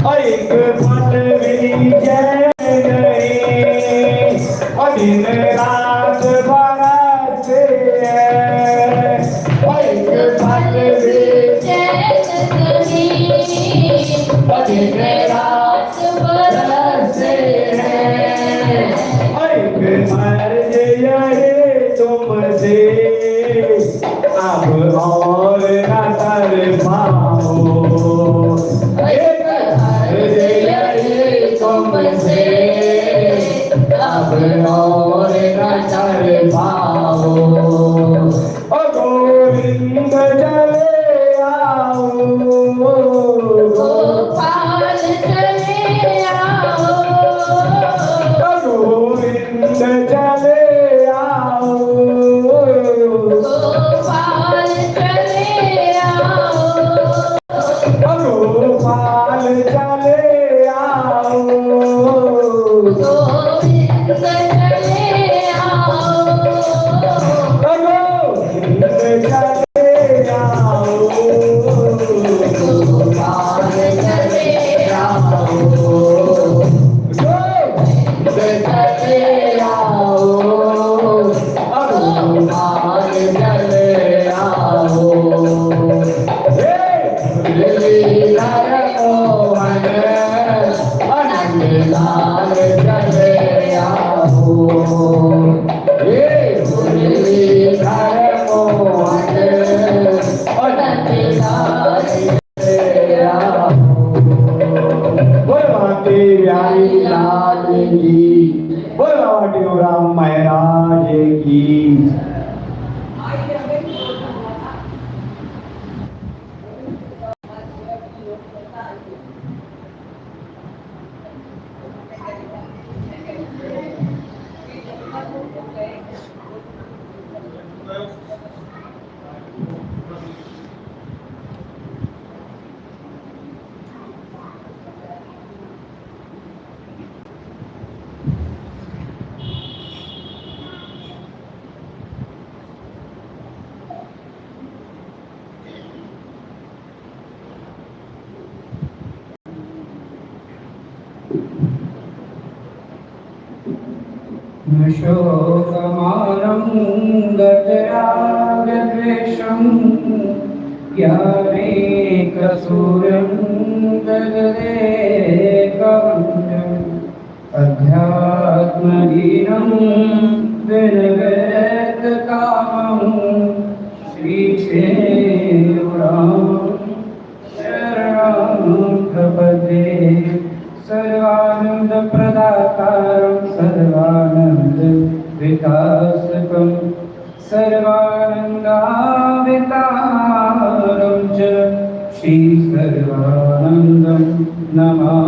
एक पल भी चैन नहीं, दिन रात बरसते हैं। एक पल भी चैन नहीं, दिन रात बरसते हैं। एक मर्ज यही तुमसे अब और न कर पाओ। एक मर्ज यही तुमसे अब और न कर पाओ। ओ गोविंद चले आओ, गोपाल चले आओ। ओ गोविंद चले आओ, गोपाल चले आओ। ओ गोपाल चले आओ, गोविंद चले आओ। ओ गोविंद चले आओ, गोपाल चले आओ। गोविंद चले आओ, गोपाल चले आओ। मुरलीधर मोहन नंदलाल चले आओ। मुरलीधर मोहन नंदलाल चले आओ। बोलवाते प्यारी लाल की, बोलवाटे राम महाराज की। शोकमानं गतरागद्वेषं यामे कसूरं जगदेकवन्द्यम् अध्यात्महीनं विनगतकामं श्रीक्षेत्रां शरणं प्रपद्ये। सर्वानंद प्रदातारं सर्वानंद विकासकं सर्वानंदावितारं च श्री सर्वानंदं नमाम्यहम्।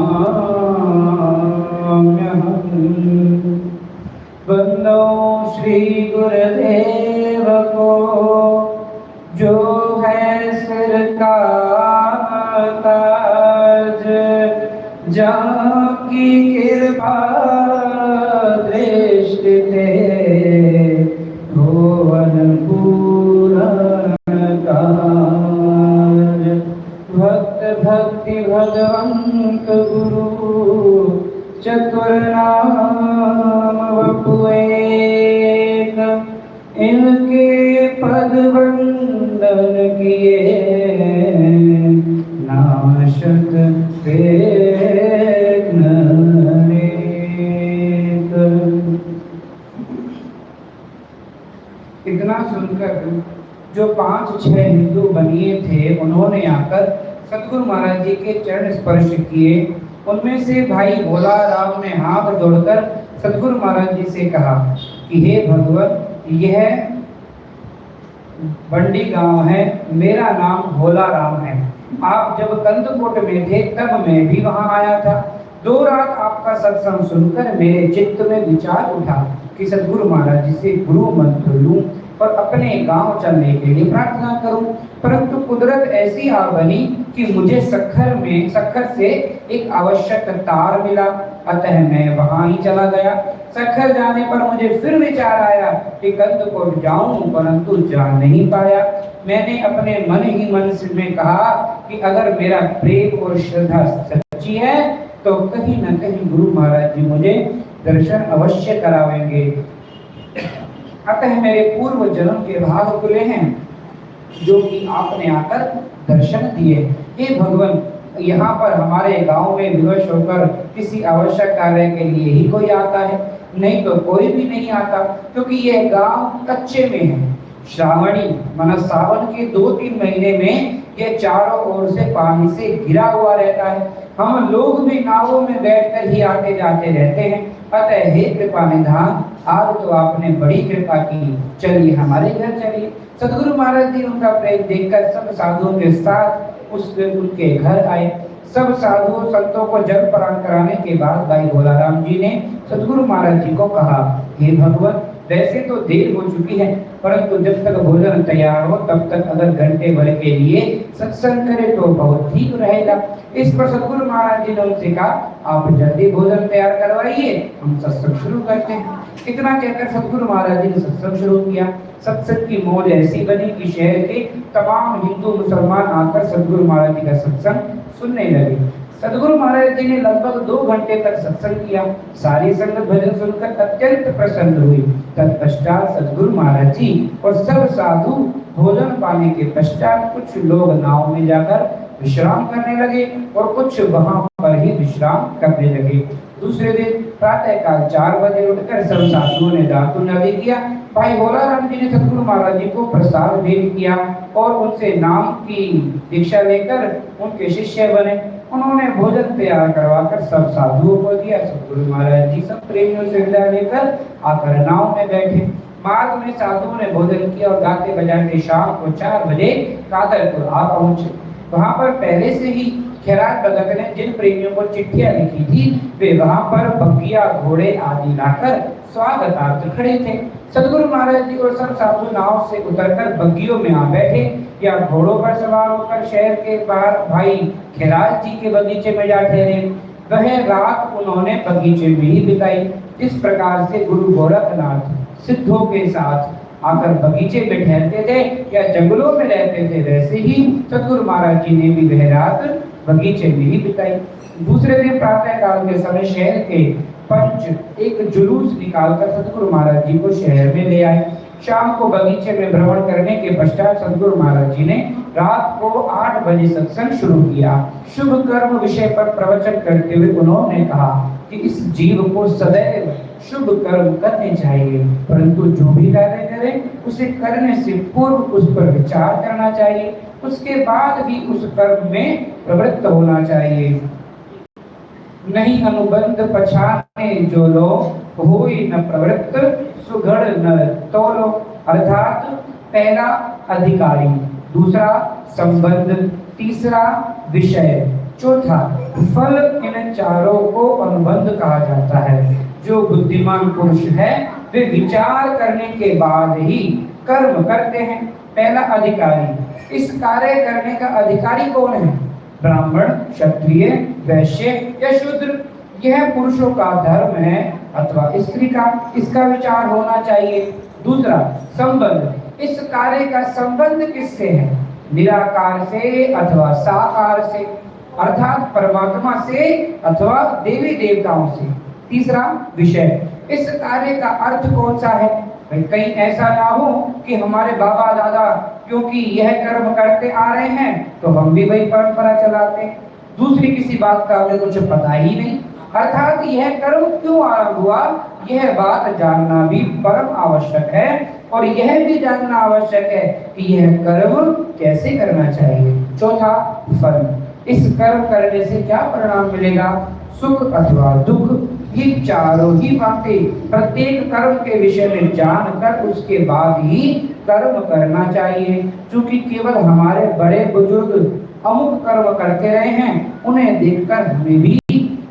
वंदो श्री गुरुदेव को जो है सिर का ताज, जाकी कृपा दृष्टि थे भुवन पूर्ण कार्य। भक्त भक्ति भगवंत गुरु चतुर्नाम वपु एक, इनके पद वंदन किए नाशक इतना सुनकर जो 5-6 हिंदू बनिए थे उन्होंने आकर सतगुरु महाराज जी के चरण स्पर्श किए। उनमें से भाई भोला राम ने हाथ जोड़कर सतगुरु महाराज जी से कहा कि हे भगवत, यह बंडी गांव है, मेरा नाम भोला राम है। आप जब कंदकोट में थे तब मैं भी वहां आया था। 2 रात आपका सत्संग सुनकर मेरे चित्त में विचार उठा कि सतगुरु महाराज जी से गुरु मंत्र लूं और अपने गांव चलने के लिए प्रार्थना करूं, परंतु कुदरत ऐसी आ बनी कि मुझे सखर से एक आवश्यक तार मिला, अतः मैं वहां ही चला गया। सखर जाने पर मुझे फिर विचार आया कि कंदकोट जाऊं, परंतु जा नहीं पाया। मैंने अपने मन ही मन से में कहा कि अगर मेरा प्रेम और श्रद्धा सच्ची है तो कहीं न कहीं गुरु महाराज जी मुझे दर्शन अवश्य करावेंगे। अतः मेरे पूर्व जन्म के भाग खुले हैं जो कि आपने आकर दर्शन दिए। हे भगवान, यहाँ पर हमारे गांव में विवश होकर किसी आवश्यक कार्य के लिए ही कोई आता है, नहीं तो कोई भी नहीं आता, क्योंकि यह गांव कच्चे में है। श्रावणी माना सावन के 2-3 महीने में यह चारों ओर से पानी से घिरा हुआ रहता है। हम लोग भी नावों में बैठकर ही आते जाते रहते हैं। अतः हे कृपा निधान, आज तो आपने बड़ी कृपा की, चलिए हमारे घर चलिए। सदगुरु महाराज जी उनका प्रेम देखकर सब साधुओं के साथ उनके घर आए। सब साधुओं संतों को जल प्रदान कराने के बाद भाई भोलाराम जी ने सदगुरु महाराज जी को कहा, हे भगवान, वैसे तो देर हो चुकी है, परंतु जब तक भोजन तैयार हो तब तक अगर घंटे भर के लिए सत्संग करें तो बहुत ठीक रहेगा। इस पर सदगुरु महाराज जी ने उनसे कहा, आप जल्दी भोजन तैयार करवाइए, हम सत्संग शुरू करते हैं। इतना कहकर सदगुरु महाराज जी ने सत्संग शुरू किया। सत्संग की मौज ऐसी बनी कि शहर के तमाम हिंदू मुसलमान आकर सदगुरु महाराज जी का सत्संग सुनने लगे। सदगुरु महाराज जी ने लगभग 2 घंटे तक सत्संग किया। सारी संगत भजन सुनकर अत्यंत प्रसन्न हुई। तत्पश्चात सदगुरु महाराज जी और सब साधु भोजन पाने के पश्चात कुछ लोग नाव में जाकर विश्राम करने लगे और कुछ वहां पर ही विश्राम करने लगे। दूसरे दिन प्रातः काल 4 बजे उठकर सब साधुओं ने दातुन आदि किया। भाई भोलाराम जी ने सदगुरु महाराज जी को प्रसाद भेंट किया और उनसे नाम की दीक्षा लेकर उनके शिष्य बने। उन्होंने भोजन तैयार करवाकर सब साधुओं को दिया। सदगुरु महाराज जी सब प्रेमियों से विदा लेकर आकर नाव में बैठे। मार्ग में साधुओं ने भोजन किया और गाते बजाते शाम को 4 बजे कादरपुर आ पहुंचे। वहां पर पहले से ही खैरात भगत ने जिन प्रेमियों को चिट्ठियां लिखी थी वे वहां पर बगिया घोड़े आदि लाकर स्वागतार्थ खड़े थे। सदगुरु महाराज जी और सब साधु नाव से उतरकर बग्गियों में आ बैठे या घोड़ों पर सवार होकर शहर के बाहर भाई खैरात जी के बगीचे में जा ठहरे। वह रात उन्होंने बगीचे में ही बिताई। इस प्रकार से गुरु गोरखनाथ सिद्धों के साथ आकर बगीचे में ठहरते थे या जंगलों में रहते थे, वैसे ही सदगुरु महाराज जी ने भी वह रात बगीचे में ही बिताई। दूसरे दिन प्रातः काल के समय शहर के पंच एक जुलूस निकालकर सदगुरु महाराज जी को शहर में ले आए। शाम को बगीचे में भ्रमण करने के पश्चात सदगुरु महाराज जी ने रात को 8 बजे सत्संग शुरू किया। शुभ कर्म विषय पर प्रवचन करते हुए उन्होंने कहा कि इस जीव को सदैव शुभ कर्म करने चाहिए, परंतु जो भी कार्य करे उसे करने से पूर्व उस पर विचार करना चाहिए, उसके बाद ही उस कर्म में प्रवृत्त होना चाहिए। नहीं अनुबंध पछाने जो लो, होई न प्रवृत्त सुघड़ न तोलो। अर्थात पहला अधिकारी, दूसरा संबंध, तीसरा विषय, चौथा फल, इन चारों को अनुबंध कहा जाता है। जो बुद्धिमान पुरुष है वे विचार करने के बाद ही कर्म करते हैं। पहला अधिकारी, इस कार्य करने का अधिकारी कौन है? ब्राह्मण, क्षत्रिय, वैश्य या शूद्र, यह पुरुषों का धर्म है अथवा स्त्री का, इसका विचार होना चाहिए। दूसरा संबंध, इस कार्य का संबंध किससे है? निराकार से अथवा साकार से, अर्थात परमात्मा से अथवा देवी देवताओं से। तीसरा विषय, इस कार्य का अर्थ कौन सा है? कहीं ऐसा ना हो कि हमारे बाबा दादा क्योंकि यह कर्म करते आ रहे हैं तो हम भी वही परंपरा चलाते हैं, दूसरी किसी बात का हमें कुछ पता ही नहीं। अर्थात यह कर्म क्यों आरंभ हुआ, यह बात जानना भी परम आवश्यक है और यह भी जानना आवश्यक है कि यह कर्म कैसे करना चाहिए। चौथा फल, इस कर्म करने से क्या परिणाम मिलेगा, सुख अथवा दुख। ये चारों ही बातें प्रत्येक कर्म के विषय में जानकर उसके बाद ही कर्म करना चाहिए। क्योंकि केवल हमारे बड़े बुजुर्ग अमुक कर्म करते रहे हैं, उन्हें देखकर हमें भी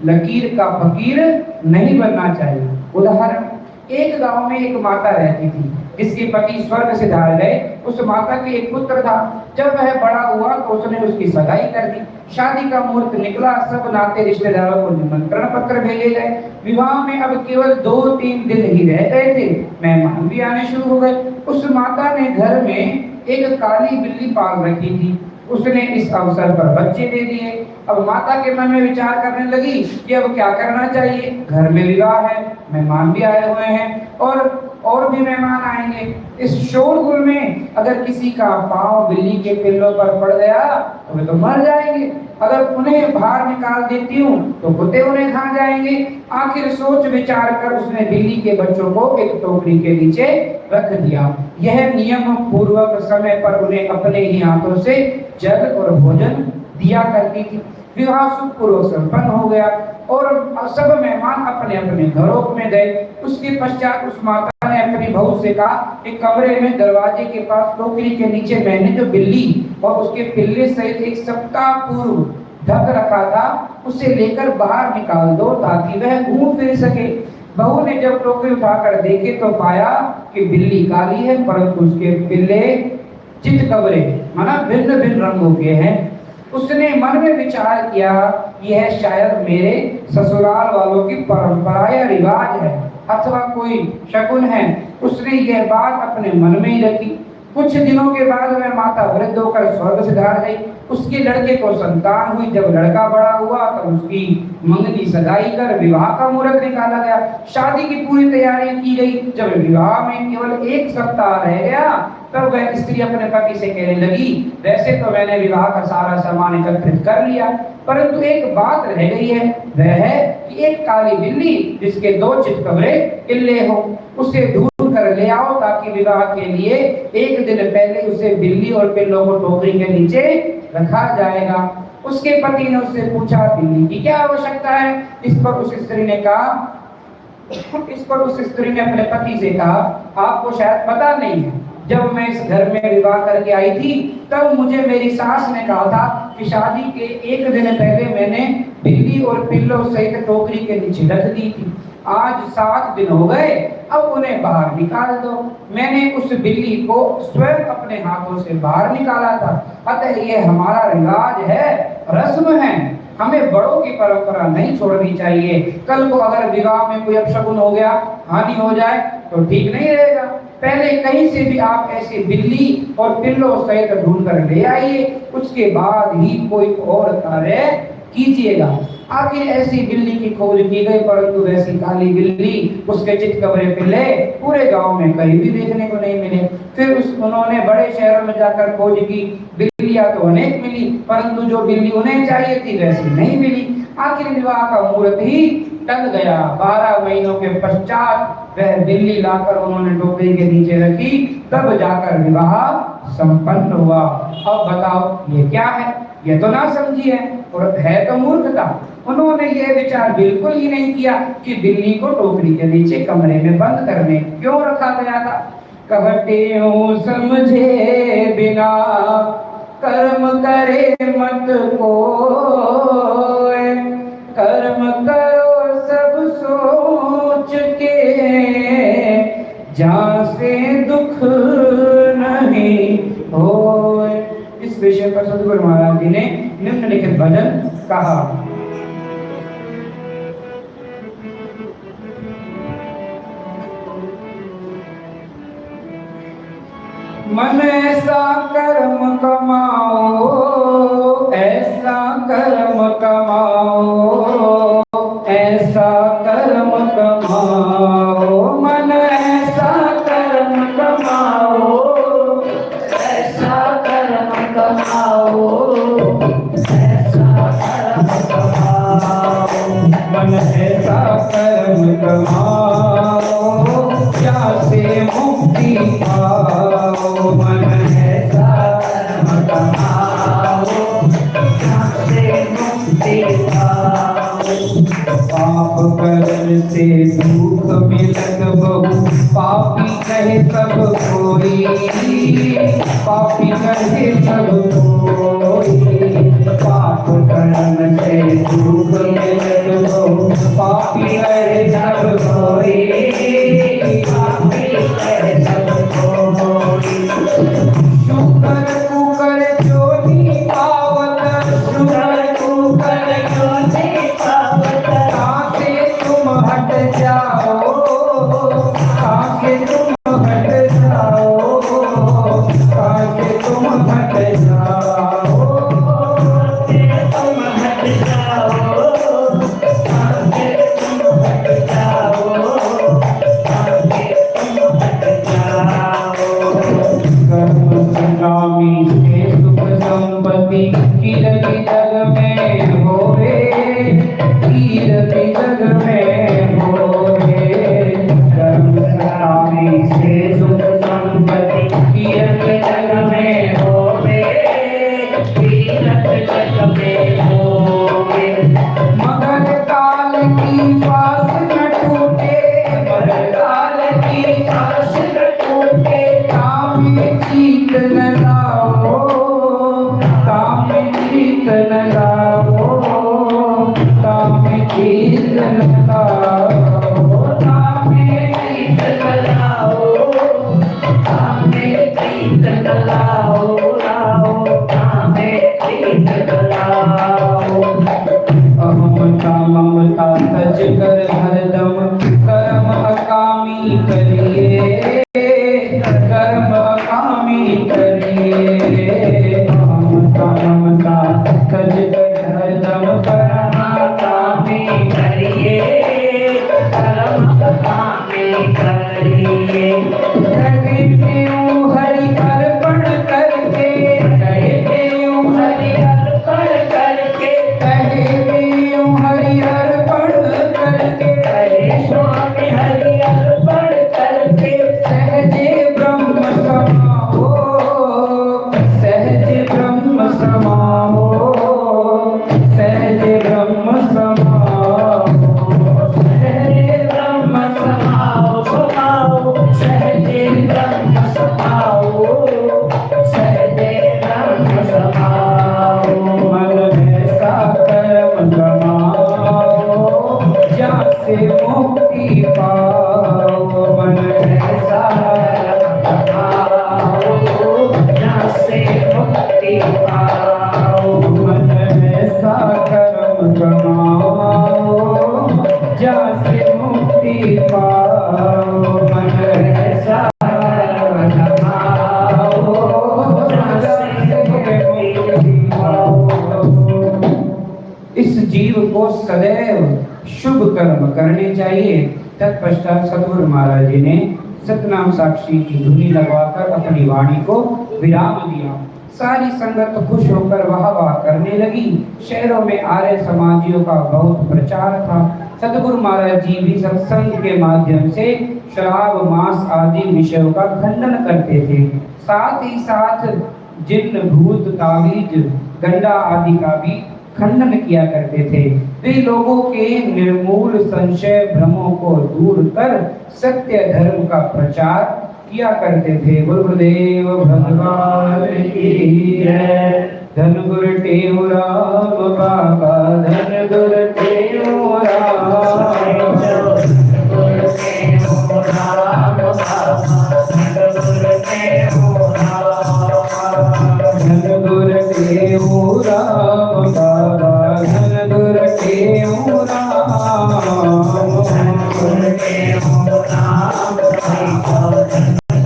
लकीर का फकीर नहीं बनना चाहिए। उदाहरण, एक गांव में एक माता रहती थी। जिसके पति स्वर्ग से धार गए, उस माता के एक पुत्र था। जब वह बड़ा हुआ तो उसने उसकी सगाई कर दी। शादी का मुहूर्त निकला, सब नाते रिश्तेदारों को निमंत्रण पत्र भेजे गए। विवाह में अब केवल 2-3 दिन ही रह गए थे, मेहमान भी आने शुरू हो गए। उस माता ने घर में एक काली बिल्ली पाल रखी थी। उसने इस अवसर पर बच्चे दे दिए। अब माता के मन में विचार करने लगी कि अब क्या करना चाहिए। घर में विवाह है, मेहमान भी आए हुए हैं और भी मेहमान आएंगे। इस शोरगुल में अगर किसी का पांव बिल्ली के पिल्लों पर पड़ गया तो वे तो मर जाएंगे। अगर उन्हें बाहर निकाल देती हूँ तो कुत्ते उन्हें खा जाएंगे। आखिर सोच विचार कर उसने बिल्ली के बच्चों को एक टोकरी के नीचे रख दिया। यह नियम पूर्वक समय पर उन्हें अपने ही हाथों से जल और भोजन दिया करती थी। विवाह सुखपूर्वक संपन्न हो गया और सब मेहमान अपने अपने घरों में गए। उसके पश्चात उस माता ने अपनी बहू से कहा, एक कमरे में दरवाजे के पास टोकरी के नीचे मैंने जो बिल्ली और उसके पिल्ले सहित 1 सप्ताह पूर्व ढक रखा था, उसे लेकर बाहर निकाल दो ताकि वह घूम फिर सके। बहू ने जब टोकरी उठाकर देखे तो पाया कि बिल्ली काली है, परंतु उसके पिल्ले चितकबरे माना भिन्न भिन्न रंगों के हैं। उसने मन में विचार किया, यह शायद मेरे ससुराल वालों की परंपरा या रिवाज है अथवा कोई शकुन है। उसने यह बात अपने मन में ही रखी। कुछ दिनों के बाद वह माता वृद्ध होकर स्वर्ग से धार गई। उसके लड़के को संतान हुई। जब लड़का बड़ा हुआ तब उसकी मंगनी सगाई कर विवाह का मुहूर्त निकाला गया। शादी की पूरी तैयारी की गई। जब विवाह में केवल 1 सप्ताह रह गया तब वह स्त्री अपने पति से कहने लगी, वैसे तो मैंने विवाह का सारा सामान एकत्रित कर लिया, परंतु एक बात रह गई है, वह है कि एक काली बिल्ली जिसके 2 चितकबरे पिल्ले हो, उसे ढूंढ कर ले आओ ताकि विवाह के लिए 1 दिन पहले उसे बिल्ली और पिल्लों को टोकरी के नीचे रखा जाएगा। उसके पति ने उससे पूछा, बिल्ली की क्या आवश्यकता है? इस पर उस स्त्री ने अपने पति से कहा, आपको शायद पता नहीं है, जब मैं इस घर में विवाह करके आई थी तब मुझे मेरी सास ने कहा था कि शादी के 1 दिन पहले मैंने बिल्ली और पिल्लों सहित टोकरी के नीचे रख दी थी। आज 7 दिन हो गए, अब उन्हें बाहर निकाल दो। मैंने उस बिल्ली को स्वयं अपने हाथों से बाहर निकाला था। अतः यह हमारा रिवाज है, रस्म है, हमें बड़ों की परंपरा नहीं छोड़नी चाहिए। कल को अगर विवाह में कोई अपशगुन हो गया, हानि हो जाए तो ठीक नहीं रहेगा। पहले कहीं से भी आप ऐसी बिल्ली और पिल्लों सहित ढूंढ कर ले आइए, उसके बाद ही कोई और कार्य कीजिएगा। आखिर ऐसी बिल्ली की खोज की गई, परंतु वैसी काली बिल्ली, उसके चितकबरे पिल्ले पूरे गांव में कहीं भी देखने को नहीं मिले। फिर उन्होंने बड़े शहरों में जाकर खोज की। बिल्लियां तो अनेक मिली, परंतु जो बिल्ली उन्हें चाहिए थी वैसी नहीं मिली। आखिर विवाह का मुहूर्त ही टल गया। 12 महीनों के पश्चात वह बिल्ली लाकर उन्होंने टोकरी के नीचे रखी, तब जाकर विवाह संपन्न हुआ। अब बताओ ये क्या है? ये तो ना समझी है और है तो मूर्खता। उन्होंने ये विचार बिल्कुल ही नहीं किया कि बिल्ली को टोकरी के नीचे कमरे में बंद करने क्यों रखा गया था। कहते हो समझे बिना कर्म करे मत कोय, कर्म करो सब सोच के, जहाँ से दुख नहीं होए। इस विषय पर सतगुरु महाराज जी ने निम्नलिखित भजन कहा। मन ऐसा कर्म कमाओ, ऐसा कर्म कमाओ, ऐसा कर्म कमाओ, मन ऐसा कर्म कमाओ, ऐसा कर्म कमाओ, ऐसा कर्म कमाओ, मन ऐसा कर्म कमाओ, क्या से मुक्ति पाओ। मन ऐसा कर्म कमाओ, क्या से मुक्ति पाओ। पाप कर्म से दुख मिलत बहु, पापी कहे सब कोई, पापी कहे सब कोई। पाप कर्म से दुख मिलत बहु, पापी कहे सब कोई, पापी कहे सब अहमता ममता तज कर हरदम कर्म अकामी करिए, कर्म अकामी करिए। अहमता ममता तज कर हरदम कर्म अकामी करिए, कर्म अकामी करिए। कहते हूँ हरि अर्पण करके, कहते हूँ हरि अर्पण करके, कहते हूँ हरि अर्पण करके, हरे स्वामी हरि अर्पण करके। सहजे ब्रह्म समाओ, सहजे ब्रह्म समाओ, सहजे ब्रह्म समाओ, सहजे ब्रह्म समाओ, समाओ, सहजे ब्रह्म समाओ, सहजे ब्रह्म समाओ। मन ऐसा कर्म कमाओ जासे मुक्ति पाओ, मन ऐसा कमाओ जासे मुक्ति पाओ, मन ऐसा कर्म कमाओ जासे मुक्ति पाओ, मन ऐसा कर्म कमाओ जासे मुक्ति पाओ। इस जीव को सदैव शुभ कर्म करने चाहिए। तत्पश्चात सतगुरु महाराज जी ने सतनाम साक्षी की धुनी लगवाकर अपनी वाणी को विराम दिया। सारी संगत खुश होकर वाह वाह करने लगी। शहरों में आर्य समाजियों का बहुत प्रचार था। सतगुरु महाराज जी भी सत्संग के माध्यम से शराब मांस आदि विषयों का खंडन करते थे। साथ ही साथ जिन भूत तावीज गंडा आदि का भी खंडन किया करते थे। वे लोगों के निर्मूल संशय भ्रमों को दूर कर सत्य धर्म का प्रचार किया करते थे। गुरुदेव भगवान की जय। धन गुरु टेऊ राम बाबा, धन गुरु टेऊ राम, धन गुरु टेऊ राम बाबा, धन गुरु टेऊ राम, धन गुरु टेऊ राम बाबा, धन गुरु टेऊ राम, धन गुरु टेऊ राम बाबा, धन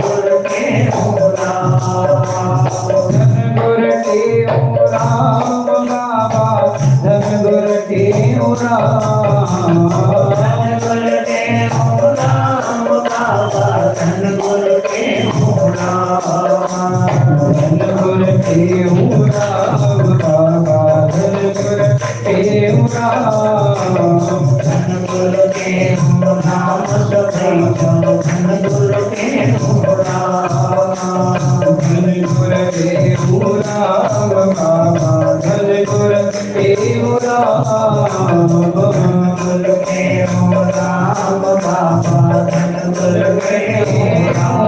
गुरु टेऊ राम, धन गुरु टेऊ राम बाबा, धन गुरु टेऊ राम, धन गुरु टेऊ राम बाबा, धन गुरु टेऊ राम, धन गुरु टेऊ राम बाबा, धन गुरु टेऊ राम, धन गुरु टेऊ राम सदाई जाओ, धन गुरु टेऊ राम, धन गुरु टेऊ राम बाबा, धन गुरु टेऊ राम, धन गुरु टेऊ राम बाबा, धन गुरु टेऊ राम।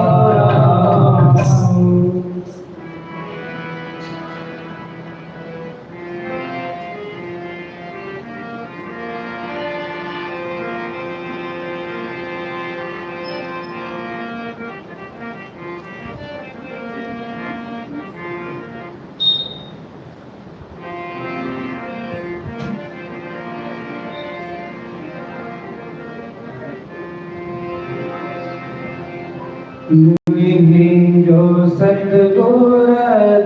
जो सतगुर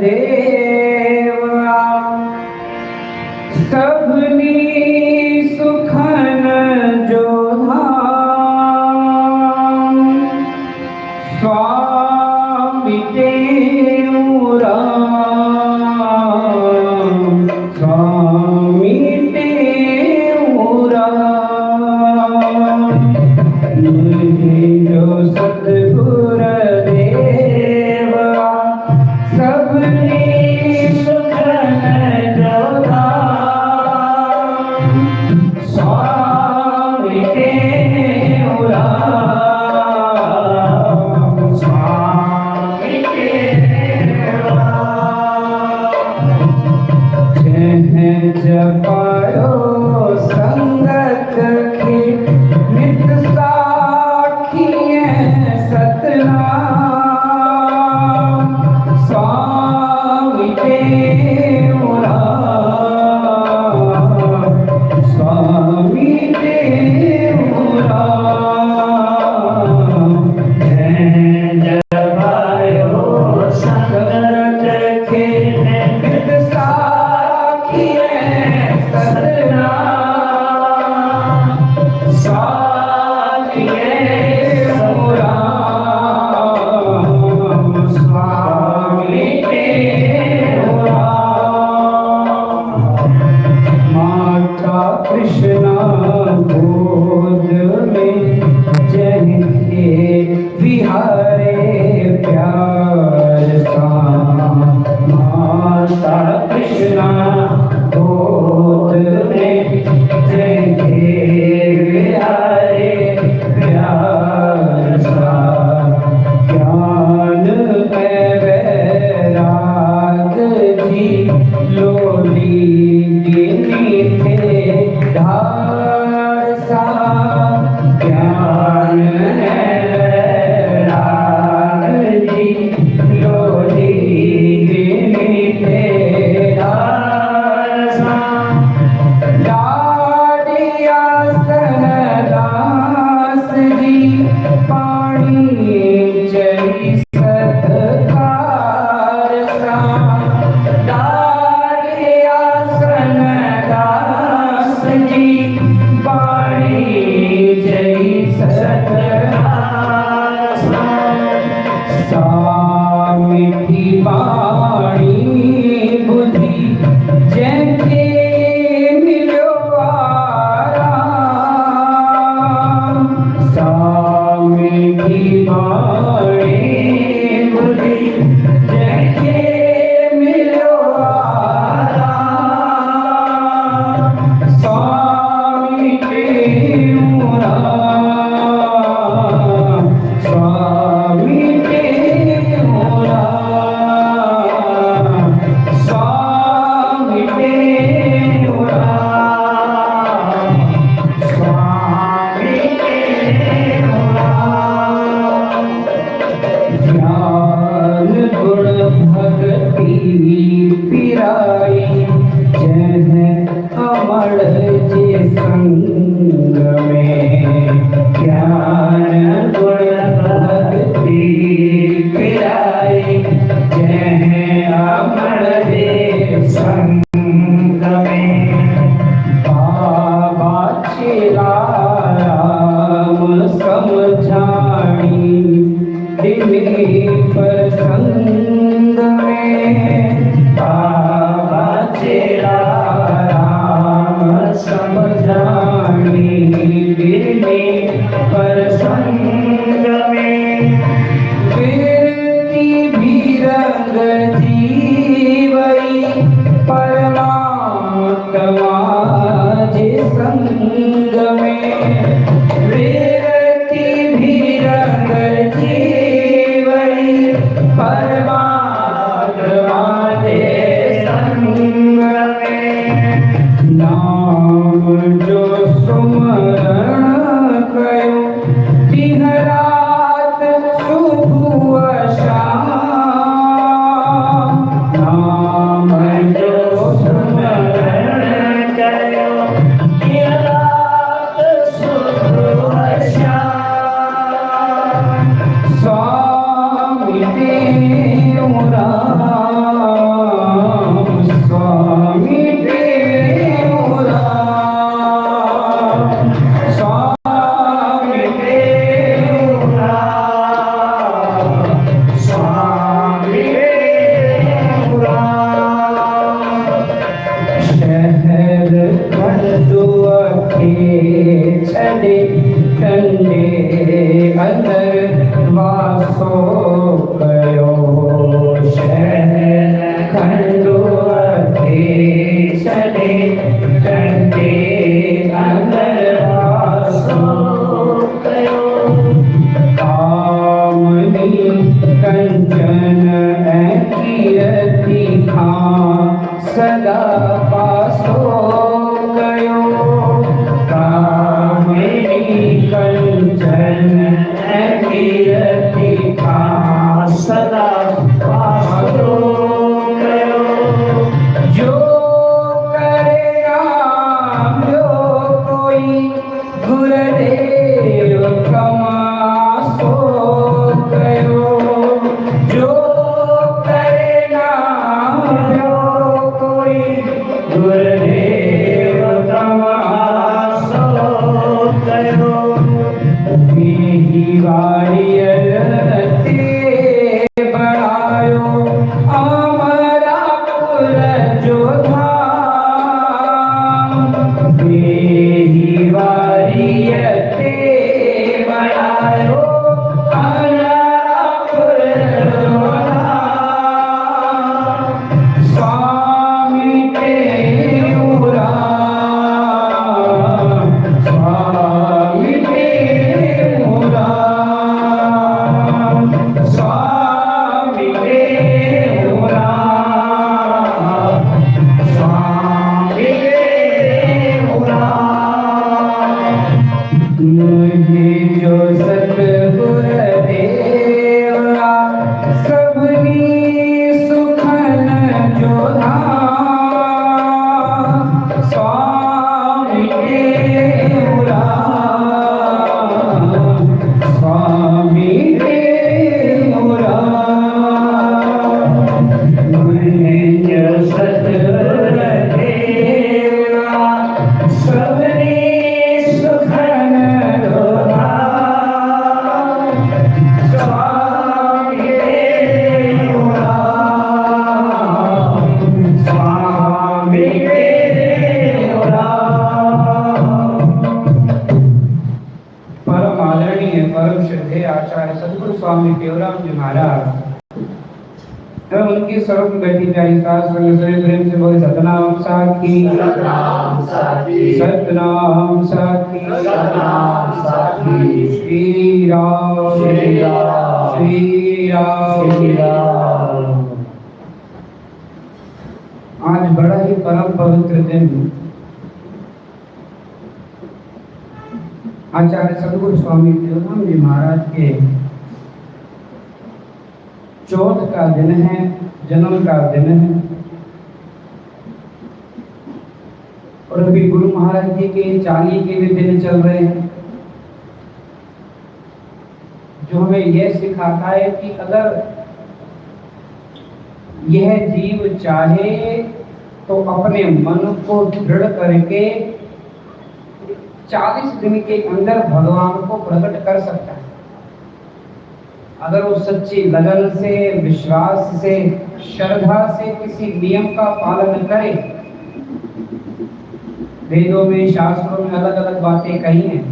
देवा सबनी सुखन जो धाम, स्वामी टेऊ राम, स्वामी टेऊ राम। जो सतगुर देवा सबनी सुखन जो धाम, स्वामी टेऊ राम, स्वामी टेऊ राम। जह जपायो संगत नित साखी है सतनाम स्वामी देव राम स्वामी देव राम जय जबायो सकल के नित साखी है सतनाम स्वामी देव राम स्वामी देव राम माता कृष्णा गोद में जनिए विहारे प्यार सा माता कृष्णा गोद में जनिए विहारे प्यार सा ज्ञान है वैराग जी लोली थे धार सा ज्ञान है वैराग जी लोली थे धार सा लाडिया सनदास जी पानी जई सत्कार सा लाडिया सनदास जी पानी जई सत्कार सा मिठी बाणी बुद्धि जैसे मिलो आराम सा मिठी बाणी बुद्धि जैसे मिलो आराम स्वामी देव राम स्वामी देव राम स्वामी देव राम स्वामी देव राम ज्ञान गुण भक्ति पिराई जह अमर जे संग में ज्ञान गुण भक्ति पिराई जह अमर जे संग में बाबा चेला राम समझाई दिली पर संग में बाबा चेला राम समझाई दिली पर संग में कीर्ति भी रंग जीवई परमात्मा जे संग में कीर्ति भी रंग जीवई परमात्मा जे संग में नाम जो सुमरण कयो दिन रात सुबह शाम नाम जो सुमरण कयो दिन रात सुबह शाम स्वामी देव राम स्वामी देव राम स्वामी देव राम स्वामी देव राम शहर खंडुआ के छड़े ठंडे अंदर वासो कयो शहर खंडुआ के छड़े ठंडे अंदर वासो कयो कामनी कंचन कीर्ति खां सदा पासो कयो कामनी जीवारियते बनायो स्वामी तेरा स्वामी तेरा स्वामी तेरा स्वामी तेरा मुझे जो सतगुर देवा सबनी सुखन जो स्वामी तेरा स्वामी तेरा मुझे जो सतगुर देवा सबनी सुखन जो स्वामी तेरा स्वामी तेरा। परम आदरणीय परम श्रद्धेय आचार्य सद्गुरु स्वामी केवराम जी महाराज एवं उनकी स्वरूप में बैठी प्यारी सास संग प्रेम से बोले सतनाम साखी सतनाम साखी सतनाम साखी सतनाम साखी श्री राम श्री राम श्री राम श्री राम। आज बड़ा ही परम पवित्र दिन आचार्य सद्गुरु स्वामी केवराम जी महाराज के चौथ का दिन है, जन्म का दिन है। और अभी गुरु महाराज जी के 40 के भी दिन चल रहे हैं, जो हमें यह सिखाता है कि अगर यह जीव चाहे तो अपने मन को दृढ़ करके 40 दिन के अंदर भगवान को प्रकट कर सकता है। अगर वो सच्ची लगन से, विश्वास से, श्रद्धा से किसी नियम का पालन करे। वेदों में, शास्त्रों में अलग अलग बातें कही हैं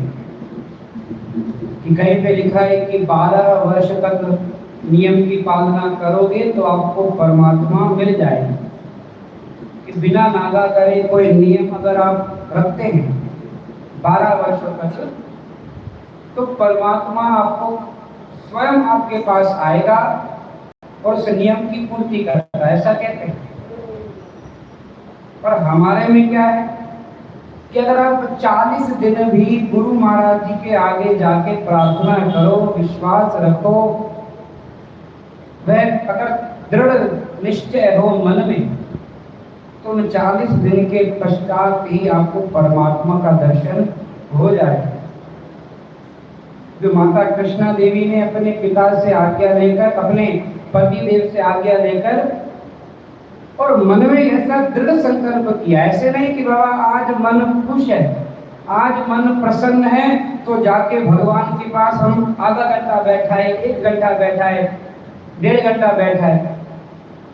कि कहीं पे लिखा है कि 12 वर्ष तक नियम की पालना करोगे तो आपको परमात्मा मिल जाएगा। कि बिना नागा करे कोई नियम अगर आप रखते हैं 12 वर्षों तक तो परमात्मा आपको स्वयं आपके पास आएगा और उस नियम की पूर्ति करेगा, ऐसा कहते हैं। पर हमारे में क्या है कि अगर आप 40 दिन भी गुरु महाराज जी के आगे जाके प्रार्थना करो, विश्वास रखो, वह अगर दृढ़ निश्चय हो मन में, तो उन 40 दिन के पश्चात ही आपको परमात्मा का दर्शन हो जाएगा। जो माता कृष्णा देवी ने अपने पिता से आज्ञा लेकर, अपने पति देव से आज्ञा लेकर और मन में ऐसा दृढ़ संकल्प किया, ऐसे नहीं कि बाबा आज मन खुश है, आज मन प्रसन्न है तो जाके भगवान के पास हम आधा घंटा बैठा है, 1 घंटा बैठा है, 1.5 घंटा बैठा है।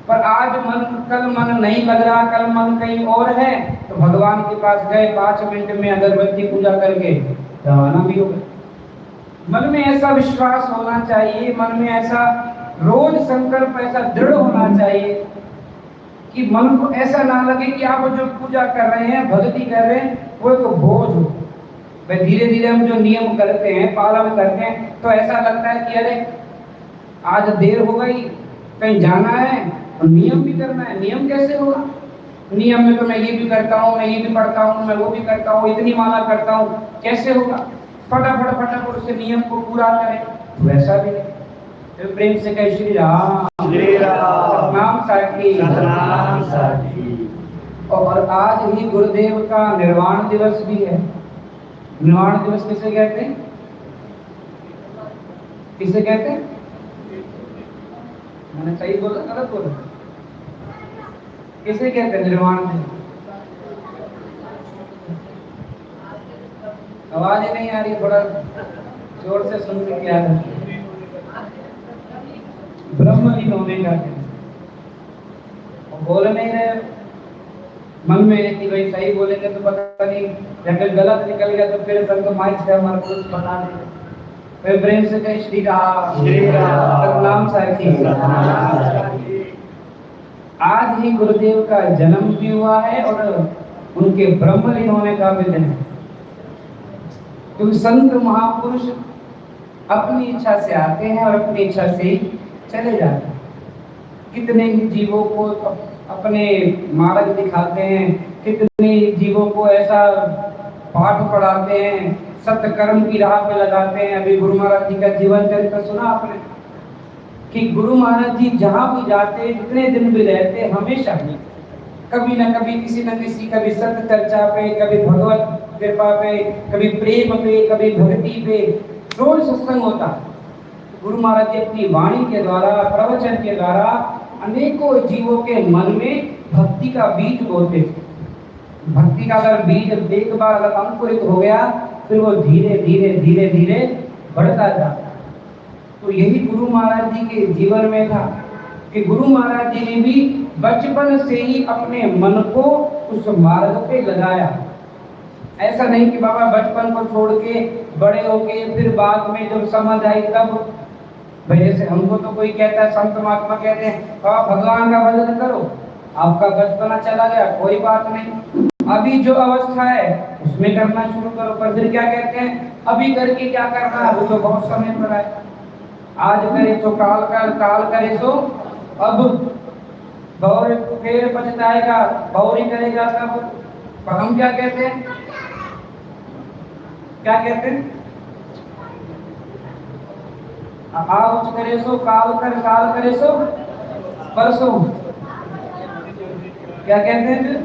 पर आज मन, कल मन नहीं लग रहा, कल मन कहीं और है, तो भगवान के पास गए, 5 मिनट में अगरबत्ती पूजा करके रवाना भी हो गए। मन में ऐसा विश्वास होना चाहिए, मन में ऐसा रोज संकल्प ऐसा दृढ़ होना चाहिए कि मन को ऐसा ना लगे कि आप जो पूजा कर रहे हैं, भक्ति कर रहे हैं, वो तो बोझ हो। भाई धीरे धीरे हम जो नियम करते हैं, पालन करते हैं, तो ऐसा लगता है कि अरे आज देर हो गई, कहीं जाना है और नियम भी करना है। नियम कैसे होगा? नियम में तो मैं ये भी करता हूँ, मैं ये भी पढ़ता हूँ, मैं वो भी करता हूँ, इतनी माला करता हूँ, कैसे होगा? फटाफट फटाफट उस नियम को पूरा करें, वैसा भी नहीं। तो प्रेम से कहे श्री राम सतनाम साखी सतनाम साखी। और आज ही गुरुदेव का निर्वाण दिवस भी है। निर्वाण दिवस किसे कहते हैं? किसे कहते हैं? मैंने सही बोला, गलत बोला? किसे कहते हैं निर्वाण दिवस? आवाज ही नहीं आ रही, थोड़ा जोर से सुन के क्या है? ब्रह्म लीन होने का बोल नहीं रहे। मन में है कि भाई सही बोलेंगे तो पता नहीं, अगर गलत निकल गया तो फिर संत माइक से हमारे को पता नहीं। फिर प्रेम से कहे श्री राम, सतनाम साखी। आज ही गुरुदेव का जन्म भी हुआ है और उनके ब्रह्मलीन होने का भी दिन है। क्योंकि संत महापुरुष अपनी इच्छा से आते हैं और अपनी इच्छा से ही चले जाते हैं। कितने ही जीवों को अपने मार्ग दिखाते हैं, कितने जीवों को ऐसा पाठ पढ़ाते हैं, सत्कर्म की राह पे लगाते हैं। अभी गुरु महाराज जी का जीवन चरित्र सुना आपने कि गुरु महाराज जी जहाँ भी जाते, जितने दिन भी रहते, हमेशा कभी न कभी किसी न किसी, कभी सत्य चर्चा पे, कभी भगवत कृपा पे, कभी प्रेम पे, कभी भक्ति पे रोज सत्संग होता। गुरु महाराज जी अपनी वाणी के द्वारा, प्रवचन के द्वारा अनेकों जीवों के मन में भक्ति का बीज बोते थे। भक्ति का अगर बीज एक बार अगर अंकुरित हो गया, फिर वो धीरे धीरे धीरे धीरे बढ़ता जाता। तो यही गुरु महाराज जी के जीवन में था कि गुरु महाराज जी ने भी बचपन से ही अपने मन को उस मार्ग पे लगाया। ऐसा नहीं कि बाबा बचपन को छोड़ के बड़े हो गए, फिर बाद में जब समझ आई तब। भाई जैसे हमको तो कोई कहता है, संत महात्मा कहते हैं बाबा भगवान का भजन करो, आपका बचपना चला गया, कोई बात नहीं, अभी जो अवस्था है उसमें करना शुरू करो। पर फिर क्या कहते हैं, अभी करके क्या करना है, वो तो बहुत समय पर है। आज करे तो काल कर, काल करे तो अब, गौर फिर पछताएगा, गौरी करेगा तब। पर हम क्या कहते हैं, क्या कहते हैं, आज करे सो काल कर, काल करे सो परसों। क्या कहते हैं,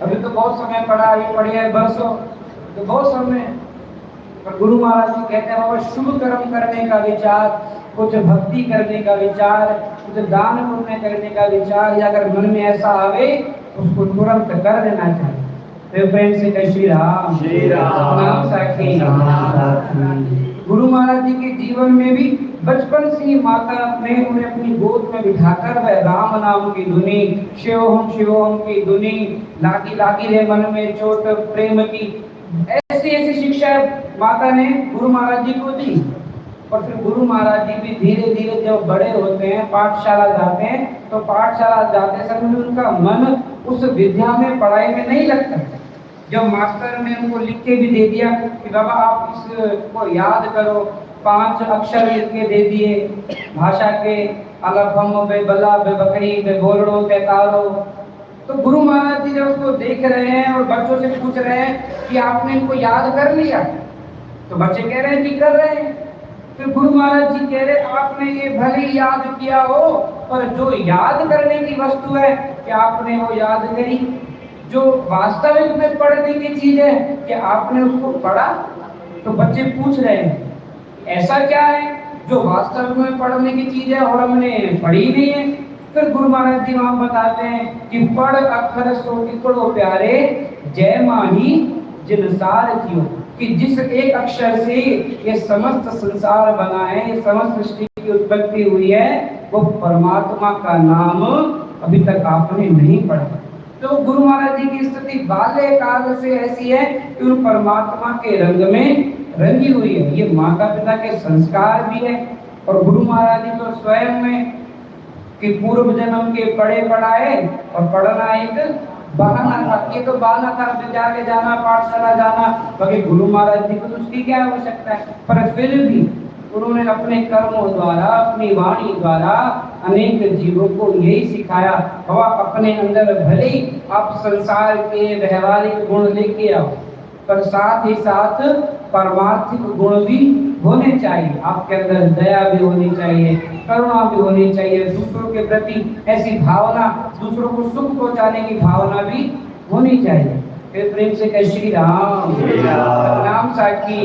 अभी तो बहुत समय पड़ा, अभी पड़ी है बरसों, तो बहुत समय। पर गुरु महाराज जी कहते हैं बाबा शुभ कर्म करने का विचार, कुछ भक्ति करने का विचार, कुछ दान पुण्य करने का विचार, या अगर मन में ऐसा आवे उसको तुरंत कर देना चाहिए। तो प्रेम से कह श्री राम, नाम साखी। गुरु महाराज जी के जीवन में भी बचपन से ही माता ने उन्हें अपनी गोद में बिठाकर वह राम नाम की धुनी, शिवोहम की धुनी, लागी लागी रे मन में चोट प्रेम की, ऐसी ऐसी शिक्षा माता ने गुरु महाराज जी को दी। और फिर गुरु महाराज जी भी धीरे धीरे जब बड़े होते हैं, पाठशाला जाते हैं, तो पाठशाला जाते समय उनका मन उस विद्या में, पढ़ाई में नहीं लगता। जब मास्टर ने उनको लिख के भी दे दिया कि बाबा आप इसको याद करो, 5 अक्षर लिख के दे दिए भाषा के, अलग हम बे बला बे बकरी बे बोलड़ो बे तारो। तो गुरु महाराज जी जब उसको देख रहे हैं और बच्चों से पूछ रहे हैं कि आपने इनको याद कर लिया, तो बच्चे कह रहे हैं कि कर रहे हैं। फिर गुरु महाराज जी कह रहे आपने ये भले याद किया हो, पर जो याद करने की वस्तु है क्या आपने वो याद करी? जो वास्तविक में पढ़ने की चीज है कि आपने उसको पढ़ा? तो बच्चे पूछ रहे हैं ऐसा क्या है जो वास्तव में पढ़ने की चीज है और हमने पढ़ी नहीं है? फिर गुरु महाराज जी वहां बताते हैं कि पढ़ अक्षर सो टिकड़ो प्यारे, जय माही जिनसार थियो, कि जिस एक अक्षर से ये समस्त संसार बना है, ये समस्त सृष्टि की उत्पत्ति हुई है, वो परमात्मा का नाम अभी तक आपने नहीं पढ़ा। तो गुरु महाराज जी की स्थिति बाल्य काल से ऐसी है कि उन परमात्मा के रंग में रंगी हुई है। ये माता पिता के संस्कार भी है। और गुरु महाराज जी तो स्वयं में कि पूर्व जन्म के पढ़े पढ़ाए और पढ़ना एक बहाना था। ये तो बहाना था विद्यालय जाना, पाठशाला जाना, बाकी गुरु महाराज जी को तो उसकी क्या आवश्यकता है? पर फिर भी उन्होंने अपने कर्मों द्वारा, अपनी वाणी द्वारा अनेक जीवों को यही सिखाया, बाबा अपने अंदर भले ही आप संसार के व्यवहारिक गुण लेके आओ, पर साथ ही साथ परमार्थिक गुण भी होने चाहिए। आपके अंदर दया भी होनी चाहिए, करुणा भी होनी चाहिए, दूसरों के प्रति ऐसी भावना, दूसरों को सुख पहुंचाने की भावना भी होनी चाहिए। फिर प्रेम से कह श्री राम, नाम साखी।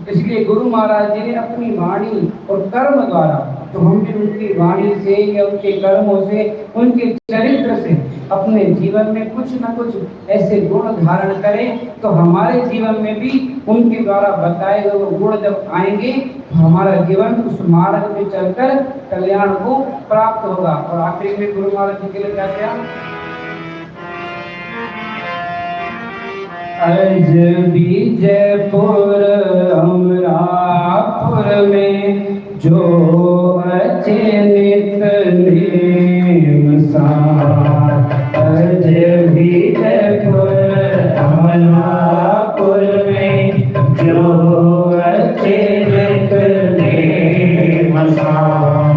इसलिए गुरु महाराज जी ने अपनी वाणी और कर्म द्वारा, तो हम भी उनकी वाणी से या उनके कर्मों से, उनके चरित्र से अपने जीवन में कुछ न कुछ ऐसे गुण धारण करें, तो हमारे जीवन में भी उनके द्वारा बताए गए वो गुण जब आएंगे तो हमारा जीवन उस मार्ग में चलकर कल्याण को प्राप्त होगा। और आखिरी में गुरु महाराज जी के लिए क्या किया? अज भी जयपुर अमरापुर में जो अचेनित नेम सार। अज भी जयपुर अमरापुर में जो अचेनित नेम सार।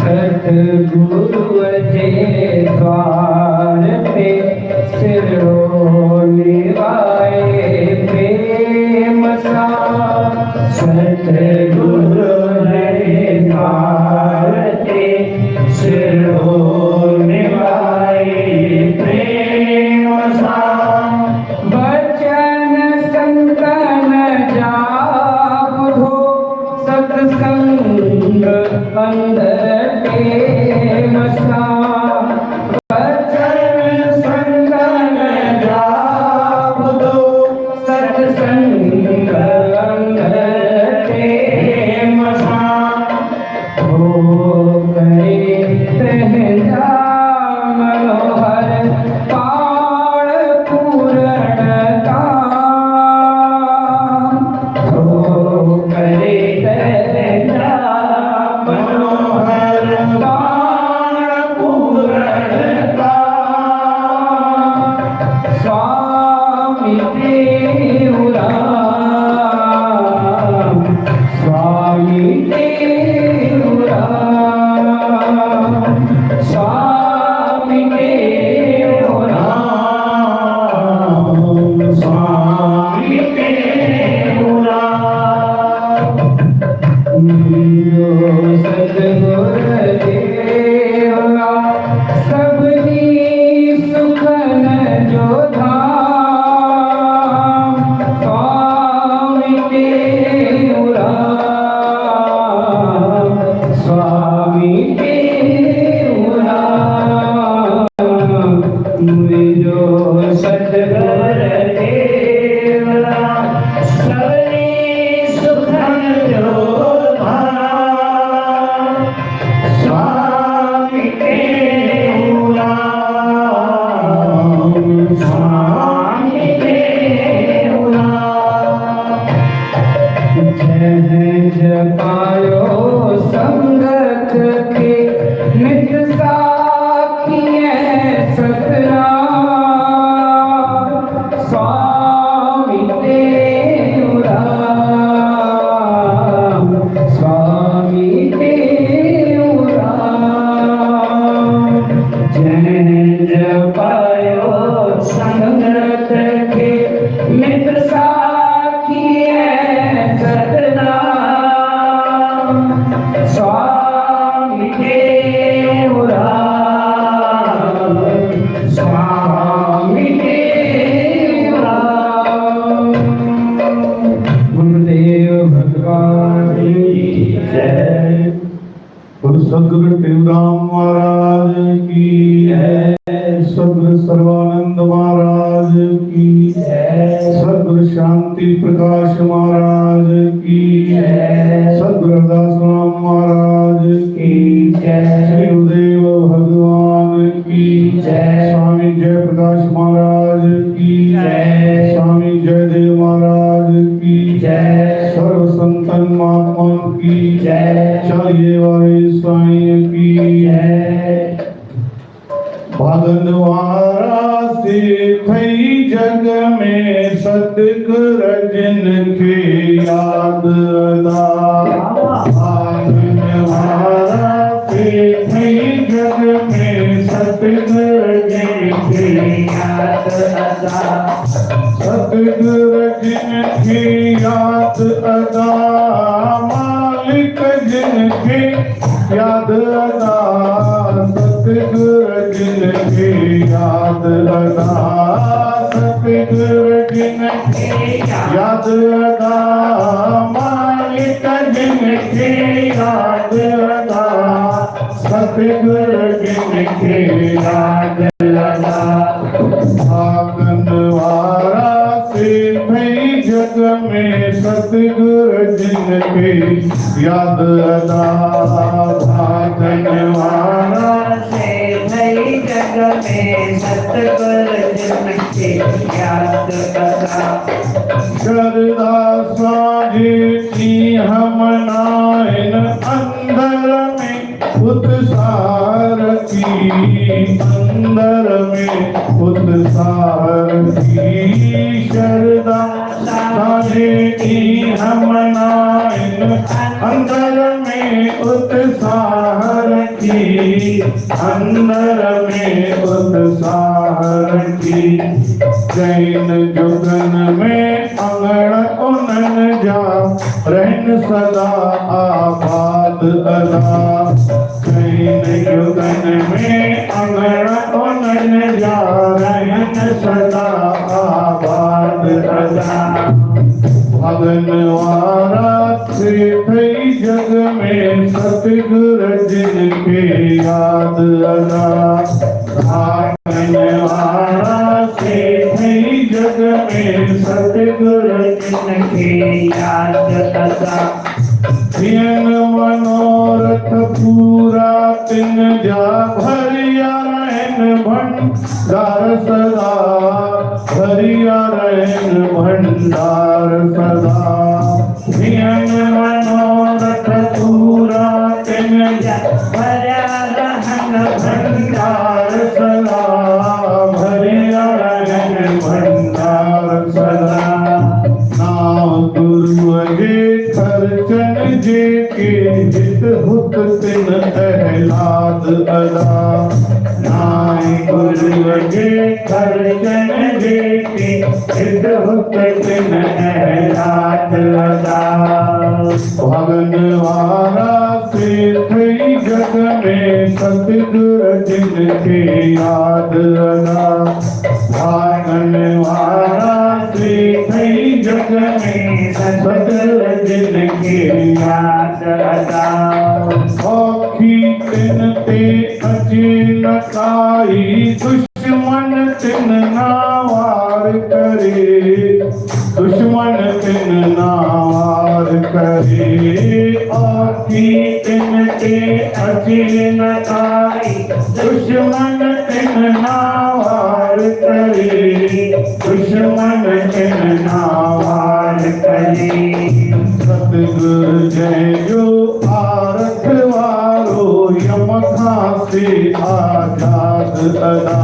सतगुरु के द्वार पे सिरों निभाए प्रेम सार। सतगुरु के द्वार पे सिरों निभाए प्रेम सार। वचन संतन जाबुधो सत्संग अंदर प्रेम सार। वचन संतन जाबुधो सत्संग अंदर प्रेम सार। हो गए रहना मनोहर पाण पूर्ण काम। हो गए रहना मनोहर पाण पूर्ण काम। स्वामी देव राम, स्वामी देव राम, स्वामी देव राम, स्वामी देव राम। सतगुर देवा सबनी सुखन जो धाम। स्वामी देव राम, स्वामी देव राम। जो सतगुर देव राम सबनी सुखन जो धाम। स्वामी देव राम, स्वामी देव राम। जय जपायो संगत के नित साखिए सतराम। स्वामी देव राम, स्वामी देव राम। जय जपायो संगत के नित साखिए सतनाम। स्वामी देव राम, स्वामी देव राम। गुरुदेव भगवान की जय। गुरु सदगुरु टेवराम महाराज की जय। सदगुरु सर्वानंद महाराज की जय। सदगुरु शांति प्रकाश महाराज की जय। सदगुरु दास राम महाराज की जय। श्री गुरुदेव भगवान की जय। स्वामी जय प्रकाश महाराज की जय। स्वामी जयदेव महाराज की जय। सर्व संतन महात्मा की जय। चलिए वाले साईं की जय। भागनवारा से थई जग में सतगुर जिन के याद अदा। भागनवारा से थई जग में सतगुर जिन के याद अदा। सतगुर जिन की याद अदा। मालिक जिन की याद अदा। सतगुर जिन की याद अदा। सतगुर जिन की याद अदा। मालिक जिन की याद अदा। सतगुर जिन की याद अदा। भागन वारा से भई जग में सतगुर जिनके याद अदा। भागन वारा से नई जग में सतगुर जिनके याद अदा। शरदा साजे की हम नाइन अंदर में उत्साह की, अंदर में उत्साह की। शरदा साजे की हम नाइन अंदर में उत्साह की, अंदर में उत्साह की। जैन जुगन में अंगण उनन जा रहन सदा आबाद अदा। जैन जुगन में अंगण उनन जा रहन सदा आबाद अदा। भगन वारा से भई जग में सतगुर जिनके याद अदा। भागन वारा से भई जग में सतगुर जिनके याद अदा। तिन मनोरथ पूरा तिन जा भरिया रहन भंडार सदा। भरिया रहन भंडार सदा। तिन मनोरथ पूरा तिन जा भरिया रहन भंडार सदा। भरिया रहन भंडार सदा। नाम गुरु अगे खर्चन जे के हित हुत तिन अहलाद अदा। नाम गुरु अगे खर्चन जे के हित हुत तिन अहलाद अदा। भगन वारा से थई जग में सतगुर जिनके याद अदा। भागन वारा से थई जग में सतगुर जिनके याद अदा। औखी तिन ते अचे न काई, दुश्मन तिन नावार करे। दुश्मन तिन नावार करे। औखी तिन ते अचे न काई, दुश्मन तिन नावार करे। दुश्मन तिन नावार करे। सतगुर जय जो आरख वारो यम खां से आजाद अदा।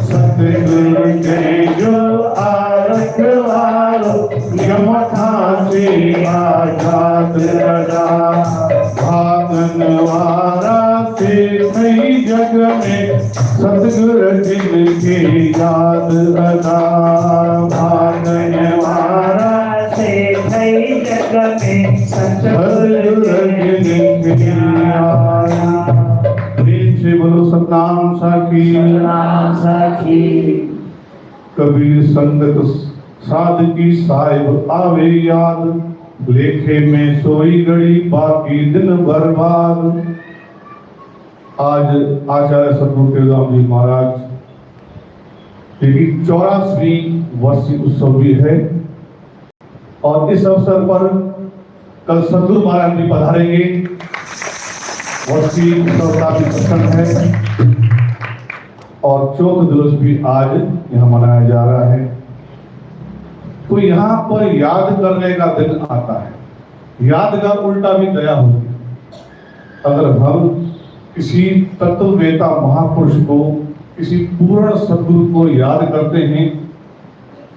सतगुर जय जो आरख वारो यम खां से आजाद अदा। भागन वारा से भई जग में सतगुर जिनके याद अदा। भागन वारा से भई जग में सतगुर जिनके याद। प्रेम से बोलो सतनाम साखी। नाम साखी। कबीर संगत साध की साहिब आवे याद। लेखे में सोई घड़ी बाकी दिन बर्बाद। आज आचार्य सतगुरु टेलराम जी महाराज की 84वीं वर्षीय उत्सव भी है और इस अवसर पर कल सतगुरु महाराज जी पधारेंगे। वर्षीय उत्सव का भी प्रसंग है और चौथ दिवस भी आज यहाँ मनाया जा रहा है। तो यहाँ पर याद करने का दिन आता है। याद का उल्टा भी दया होगी। अगर हम किसी तत्ववेता महापुरुष को, किसी पूर्ण सद्गुरु को याद करते हैं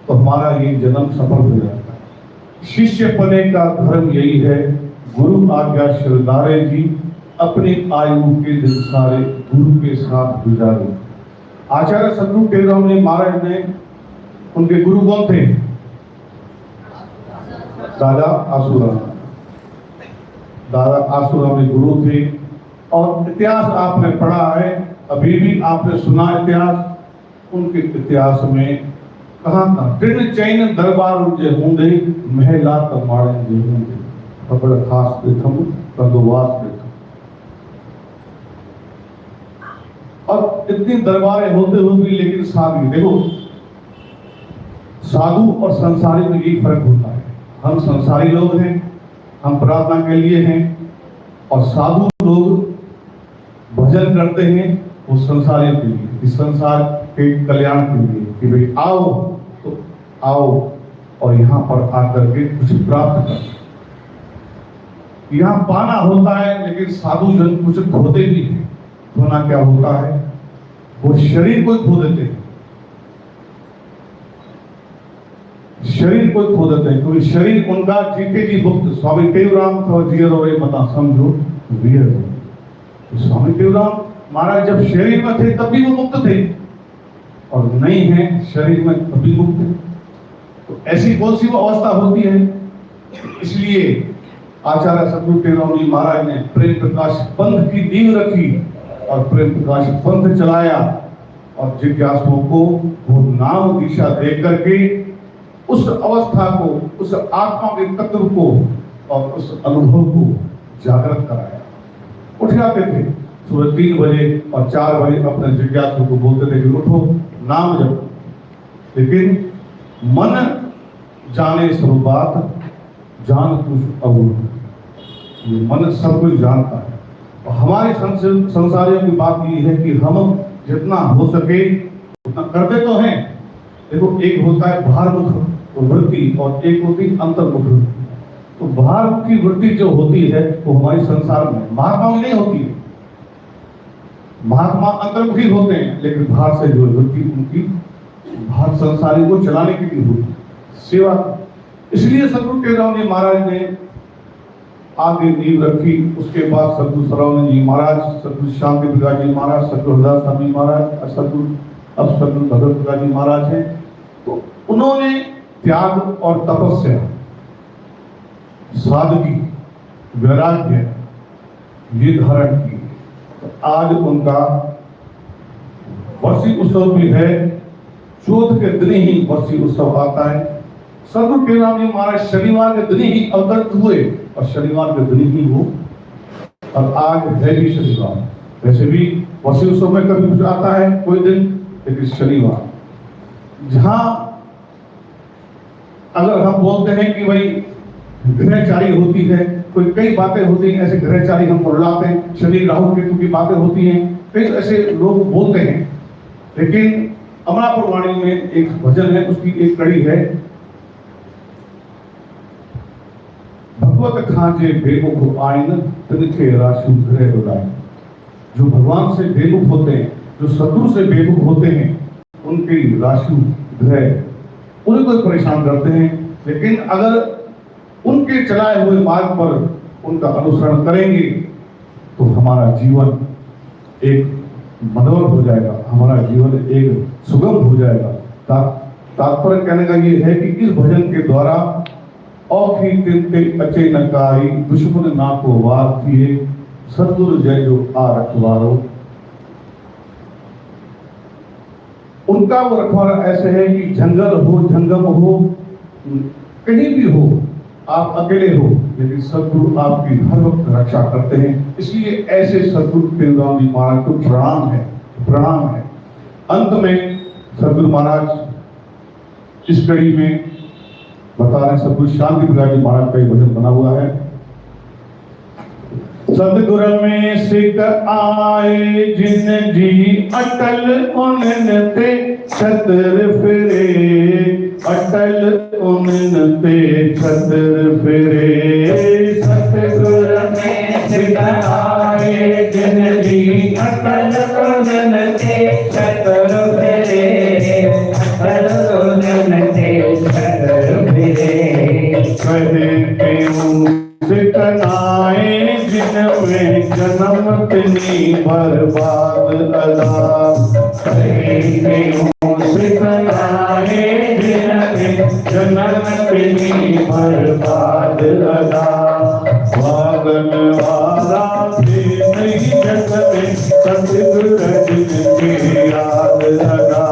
तो हमारा ये जन्म सफल हो जाता है। शिष्य पने का धर्म यही है, गुरु आज्ञा शिरदारे जी, अपनी आयु के दिन सारे गुरु के साथ गुजारे। आचार्य सतगुरु टेलराम जी महाराज ने, उनके गुरु कौन थे? दादा आसूराम। दादा आसूराम जी गुरु थे और इतिहास आपने पढ़ा है, अभी भी आपने सुना इतिहास। उनके इतिहास में कहाँ था? तृण चैन दरबार जे होंदे महला तमाड़े जे होंदे खबर खास प्रथम कंदोवास प्रथम। और इतनी दरबारें होते हुए भी लेकिन साधु, देखो साधु और संसारी में यही फर्क होता है। हम संसारी लोग हैं, हम प्रार्थना के लिए हैं, और साधु लोग भजन करते हैं वो संसारियों के लिए, इस संसार के कल्याण के लिए, कि भाई आओ तो आओ और यहाँ पर आकर के कुछ प्राप्त करो। यहाँ पाना होता है, लेकिन साधु जन कुछ खोते भी हैं। खोना क्या होता है? वो शरीर को खो देते हैं, शरीर को खो देते हैं, क्योंकि शरीर उनका जीते जी मुक्त। स्वामी टेवराम तो जियो रे मता समझो वीर हो। तो स्वामी टेवराम महाराज जब शरीर में थे तब भी वो मुक्त थे, और नहीं है शरीर में तभी मुक्त है। तो ऐसी कौन सी वो अवस्था होती है? इसलिए आचार्य सदगुरु टेवराम जी महाराज ने प्रेम प्रकाश पंथ की नींव रखी और प्रेम प्रकाश पंथ चलाया, और जिज्ञासुओं को वो नाम दिशा दे करके उस अवस्था को, उस आत्मा के तत्व को और उस अनुभव को जागृत कराया। उठ जाते थे सुबह 3 बजे और 4 बजे अपने जिज्ञासु को बोलते थे कि उठो नाम जप। लेकिन मन जाने सब बात, जान कुछ अबूझ। ये मन सब कुछ जानता है। और हमारे संसारियों की बात ये है कि हम जितना हो सके उतना करते तो हैं। देखो एक होता है बाहरमुख वृत्ति और एक होती अंतर्मुख वृत्ति। तो बाहरमुखी वृत्ति जो होती है वो हमारे संसार में महात्मा में नहीं होती है। महात्मा अंतर्मुखी होते हैं, लेकिन बाहर से जो वृत्ति उनकी बाहर संसारी को चलाने के लिए होती सेवा। इसलिए सदगुरु टेवराम जी महाराज ने आगे नींव रखी। उसके बाद सदगुरु सरावण जी महाराज, सदगुरु शांति प्रकाश जी महाराज, सदगुरु हरदास स्वामी महाराज, सदगुरु भगत प्रकाश जी महाराज हैं। तो उन्होंने त्याग और तपस्या, सादगी, वैराग्य ये धारण की। तो आज उनका वर्षी उत्सव भी है। चौथ के दिन ही वर्षी उत्सव आता है। सदगुरु टेवराम जी महाराज शनिवार के दिन ही अवतरित हुए और शनिवार के दिन ही वो, और आज है भी शनिवार। वैसे भी वर्षी उत्सव में कभी कुछ आता है कोई दिन, लेकिन शनिवार जहां अगर हम बोलते हैं कि भाई ग्रहचारी होती है, कोई कई बातें होती हैं, ऐसे ग्रहचारी हम बुलाते हैं, शनि राहु केतु की बातें होती हैं, कई ऐसे लोग बोलते हैं। लेकिन अमरापुर वाणी में एक भजन है, उसकी एक कड़ी है, भगवत खांचे बेमुख आइन तिनके राशि ग्रह उड़ाए। जो भगवान से बेमुख होते हैं, जो सदगुरु से बेमुख होते हैं, उनकी राशि ग्रह उन्हें कोई परेशान करते हैं। लेकिन अगर उनके चलाए हुए मार्ग पर उनका अनुसरण करेंगे तो हमारा जीवन एक मनोहर हो जाएगा, हमारा जीवन एक सुगम हो जाएगा। तात्पर्य कहने का ये है कि इस भजन के द्वारा औखी तिनके अचे नकारी दुश्मन ना को वार किए सतगुरु जय जो आ रखवारो। उनका वो रखवारा ऐसे है कि जंगल हो, जंगम हो, कहीं भी हो, आप अकेले हो, लेकिन सतगुरु आपकी हर वक्त रक्षा करते हैं। इसलिए ऐसे सतगुरु टेवराम जी महाराज को प्रणाम है, प्रणाम है। अंत में सतगुरु महाराज इस कड़ी में बता रहे, सतगुरु शांति प्रकाश जी महाराज का एक भजन बना हुआ है। सतगुरु में सिख आए जिन जी अटल उनते छतर फिरे, अटल उनते छतर फिरे। सतगुरु में सिख आए जिन जी अटल उनते छतर फिरे, अटल उनते छतर फिरे। कहते सिकनाए जिनमें जन्म तिनी बर्बाद अदा। सिकनाए जिनमें जन्म तिनी बर्बाद अदा। वागन वाला भी नहीं जग में सतगुरु जिनकी याद लगा।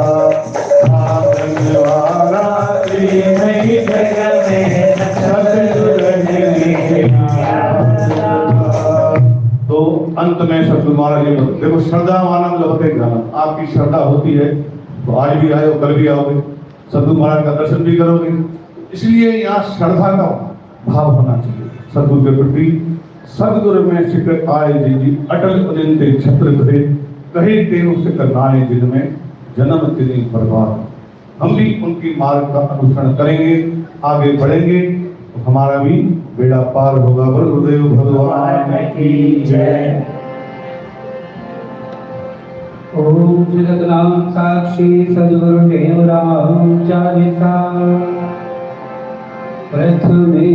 वागन वाला भी नहीं जग में सतगुरु तो अंत में सतगुरु महाराज जी देखो, श्रद्धा मानम लभते ज्ञानम। आपकी श्रद्धा होती है तो आज भी आए हो, कल भी आओगे, सदगुरु महाराज का दर्शन भी करोगे। इसलिए यहाँ श्रद्धा का भाव होना चाहिए सदगुरु के प्रति। सदगुरु में शिखर आए जी अटल अनिंते छत्र करे, कहे तेनु शिखर नाए जिनमें जन्म तेरी बर्बाद। हम भी उनकी मार्ग का अनुसरण करेंगे, आगे बढ़ेंगे तो हमारा भी बेड़ा पार होगा। गुरुदेव भगवान की जय। ओम जगन्नाथ साक्षी सद्गुरुदेव रामचारिता। प्रथमे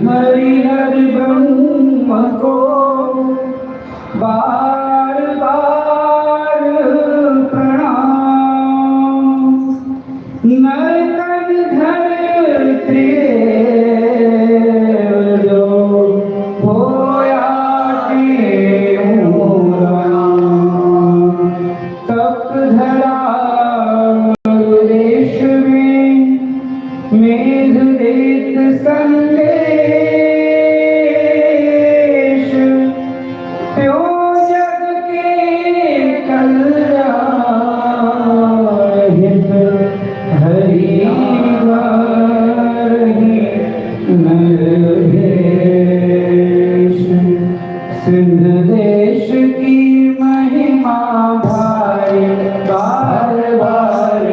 हरि ब्रह्म को बार बार प्रणाम। नरतन धरते जो होया तप धरा देश में मेघ देत संदेश। त्यो जग के कल्याण हित हरि वारहि नरेश। सिंध देश की महिमा भाई बार बार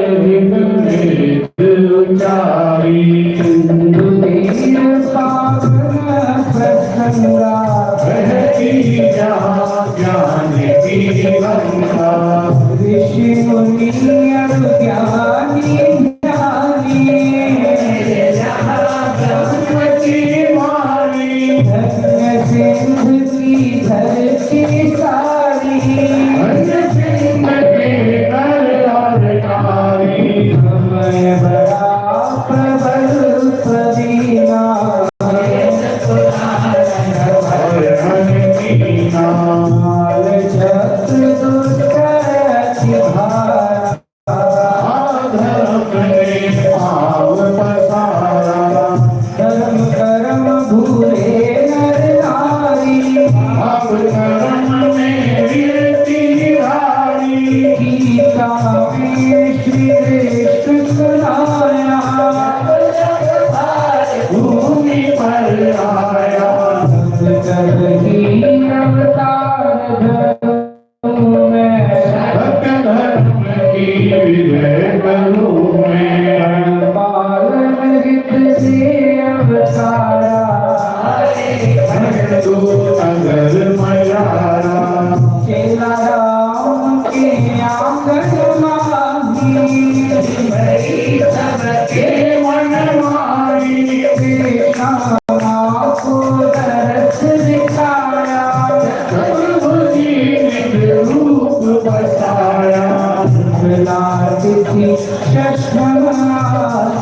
उचारी। सिंधु तीर पावन प्रसंगा बहती जहाँ ज्ञान की गंगा। ऋषि मुनि अरु ज्ञानी ज्ञानी। धन्य सिंधु की धरती सारी। समय बड़ा प्रबल प्रवीणा। माल छत्र दुष्कर्ति भारा। धर्म कर्म भूले नर नारी। गीता में श्री कृष्ण सुनाया। भूमि पर आया कहीं अवतार धर्म में। सत्य धर्म की विजय करूं मैं। पालन हित से अवतारा। तू अगर मयारा चेला राम के आंगन माही। सबके मन मारी। कृष्णा को दरस दिखाया। प्रभु जी ने रूप बसाया। तिथि चश्मा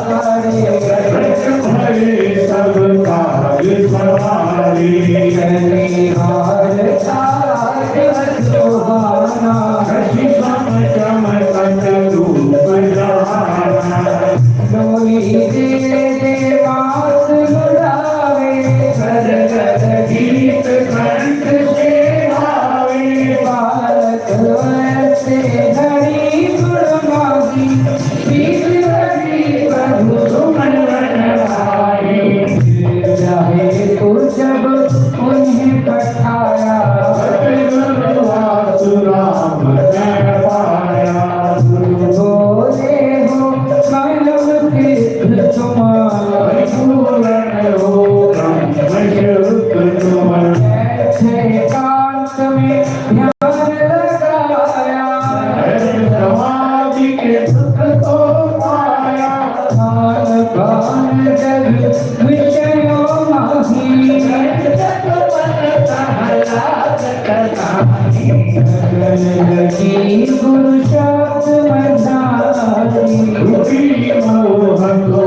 करे। भरे सब काज सवारी। चले हार ताज सुहाना। शशि सम चमकत रूप जहाना। डोली दे देवास बुलावे। गद गीत कंठ से भावे। भारत ऐसे हरि गुण मागी। शील हरि प्रभु सुमन वनवाई। चाहे तो जब उन्हें पठाया। सतगुरु वासुराम जय पाया। बोले हो मानव सिद्ध तुम्हारा। परिपूर्ण हो ब्रह्म शुद्ध तुम। ऐसे कांत में ध्यान लगाया। समाधि के सुख को पाया। खान पान जग विषयों माही। लगी गुरु शब्द मझारी। दुखी मोह को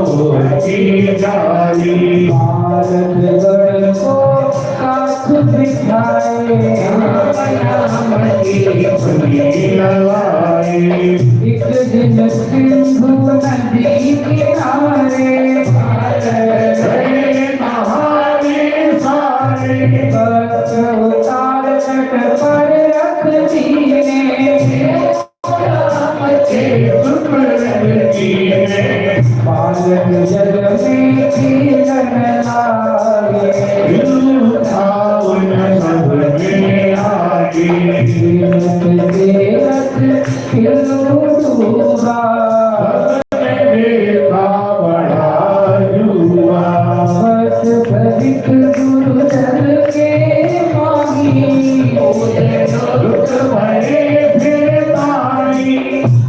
की जाली। भारत गण को साथ बिठाए। एक दिन सिंधु नदी किनारे। पत्र उतार तट पर रख दिए। बालक जग में खेलन लागे, उन सब में आगे, देवत खिलू डूबा, देखा बड़ा जुआ, बस भविक गुरु जल के माही, दुख भरे फिर तारी,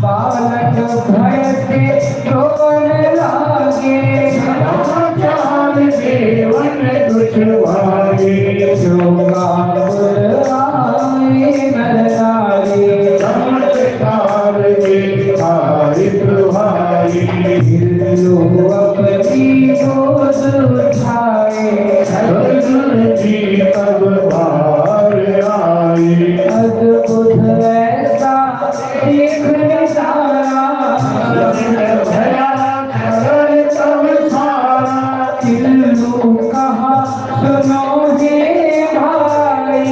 बालक भय से रोने लागे, समाचार देवन दुश्वारी, जो काबुल आए नर नारी, चमत्कार के हारित भाई, हिल्लू अपनी गोद उठाए, अर्जुन जी तब बाहर आई, अद्भुत ऐसा देख नजारा, भया कर तब सारा, हिल्लू कहा सुनो हे भाई,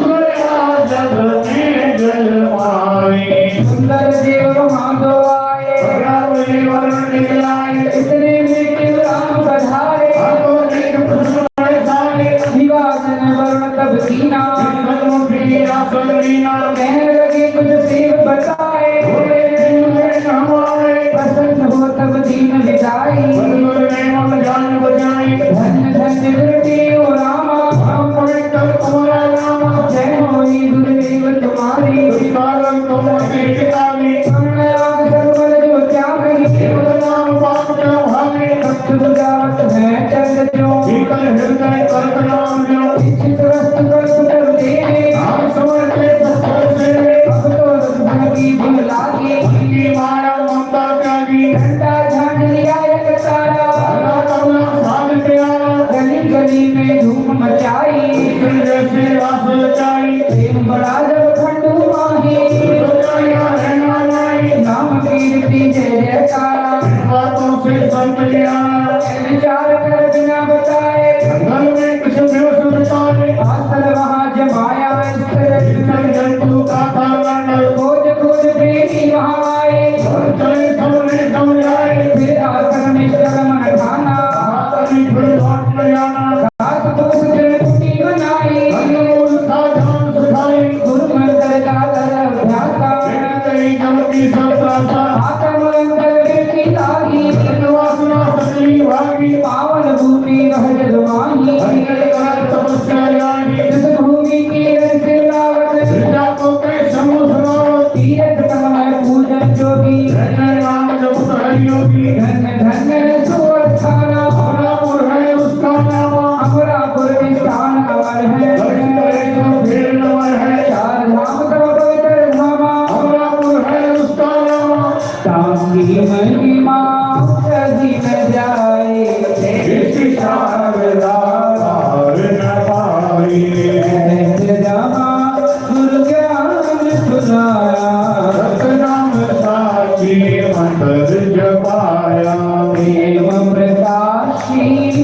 गया जब में जलवाई, सुंदर देव वहाँ दो आए, रावली वरुण निकलाए, इतने में क्यों राम पधारे, आपको देख पुष्प सारे, विवादन वरुण तब कीना, विष्णु की आसन लीना, कहने लगे कुछ सेव बताए, भोले दिन में हमारे, पसंद हो तब दीन विदाई, बंधुर ने मन जान बचाई, धन्य धन्य गुरुदेव रामा, हम पवित्र तुम्हारा नाम, जय होई गुरुदेव तुम्हारी, विशालन तुम की किताबी, हमने आग सर्वल जो त्यागी, केवल नाम पाप का भागे, भक्त बुझावत है चंद जो, भीतर हृदय कर्क नाम जो, इच्छित वस्तु कल्प कर देने, आप समझते सत्य से, अब तो रघुबर की भूल लागी, की माया ममता त्यागी, घंटा झांझ लिया एक तारा, आला कमला साध प्यारा, गली गली में धूम मचाई, फिर जैसे आस लचाई, प्रेम बड़ा जब खंडू माही, सोचाया है नामाई, नाम कीर्ति जय जयकारा, बातों से संत लिया, विचार कर बिना बताए, घर में कुछ बेहोश बताए, आसल वहाँ जमाया इस तरह, जंतु का था लड़, खोज खोज प्रेमी वहाँ आए, और चले सबने समझाए, फिर आसन में शर्म खाना, आतनी फिर लौट न जाना, घास फूस जल कुटी बनाई, अनमोल था जान सुधाई, गुरुमंत्र का कर अभ्यासा, तेरी जम की सब प्रासा, आत्म अंतर की लागी, वासना सकली भागी, पावन भूमि वह जलवाही, तपस्या यागी, जिस भूमि की रस लावत, प्रजा को कई समूह सुनावत, तीरथ कमल पूजन जोगी, धन्य नाम जप हरि योगी, धन्य धन्य सुअस्थाना, अमरापुर है उसका नाम, अमरापुर में स्थान अमर है, फिर नवर है, चार धाम का पवित्र धामा, अमरापुर है उसका नाम, तांगी महिमा कभी न जाए, इस शारदार न पाई, जहाँ गुरु ज्ञान सुनाया, सतनाम साची मंत्र जपाया, प्रेम प्रकाशी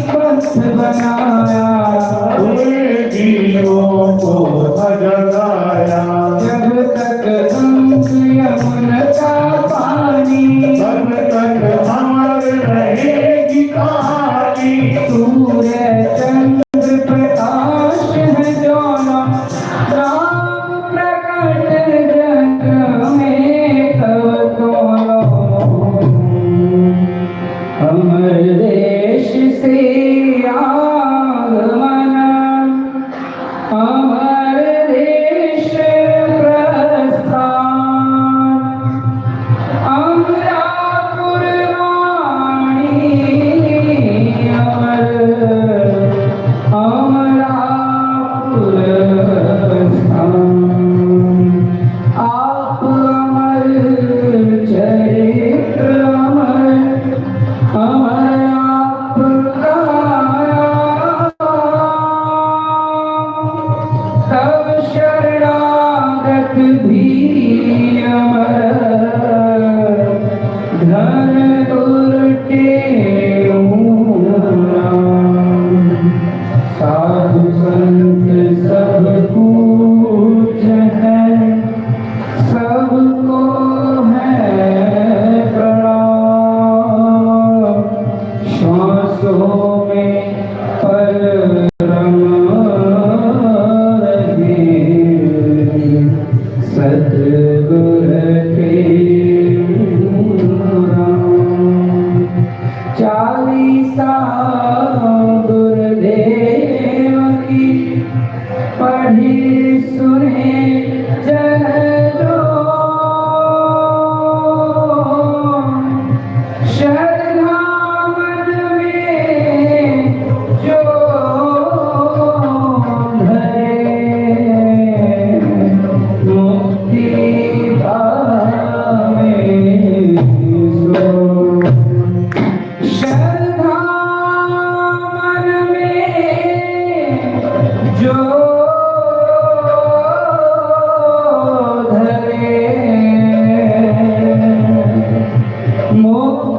पंथ बनाया, हुए जीवों को जगाया, जब तक गंग यमुना का पानी, तब तक अमर रहेगी कहानी, सूर्य चंद्र प्रकाश है दोनों, राम प्रकट जग में तब दोनों, अमर देश से आगमन, अमर देश प्रस्थान, अमरापुर वाणी अमर, अमरापुर स्थान, आप अमर चरित्र अमर, अमर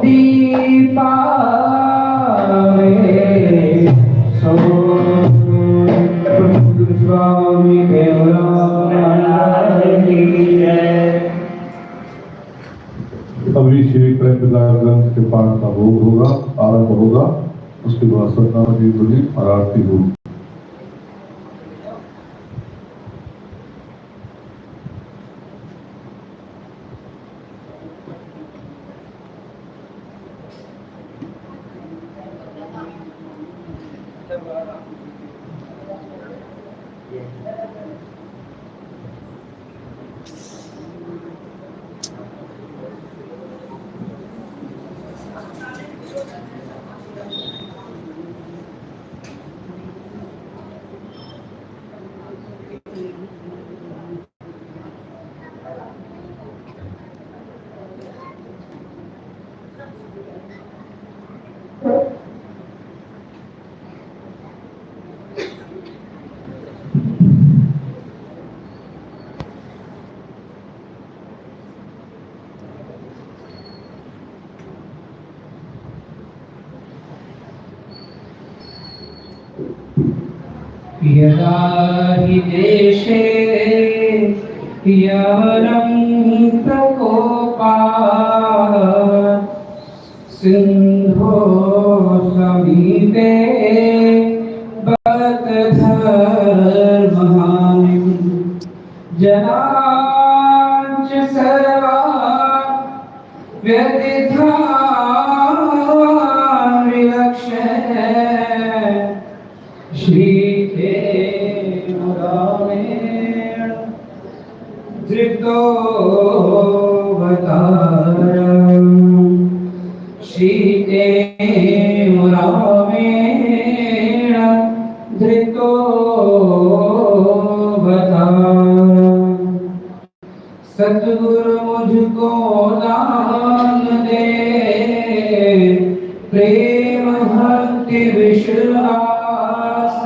दीपावे सो स्वामी देवराज की जय। अभी श्री प्रेम ग्रंथ के पाठ का भोग होगा, आरंभ होगा, उसके बाद सत्नाम की ध्वनि और आरती होगी। यदा हि देशे यवनं प्रकोपाः सिन्धो समीपे बतधर्महानिं जनांच सर्वान् व्यतिथान् विलक्ष्य श्रीते मुरारेण धृतोऽवतारम् श्रीते मुरारेण धृतोऽवतारम् सतगुरु मुझको दान दे प्रेम भक्ति विश्वास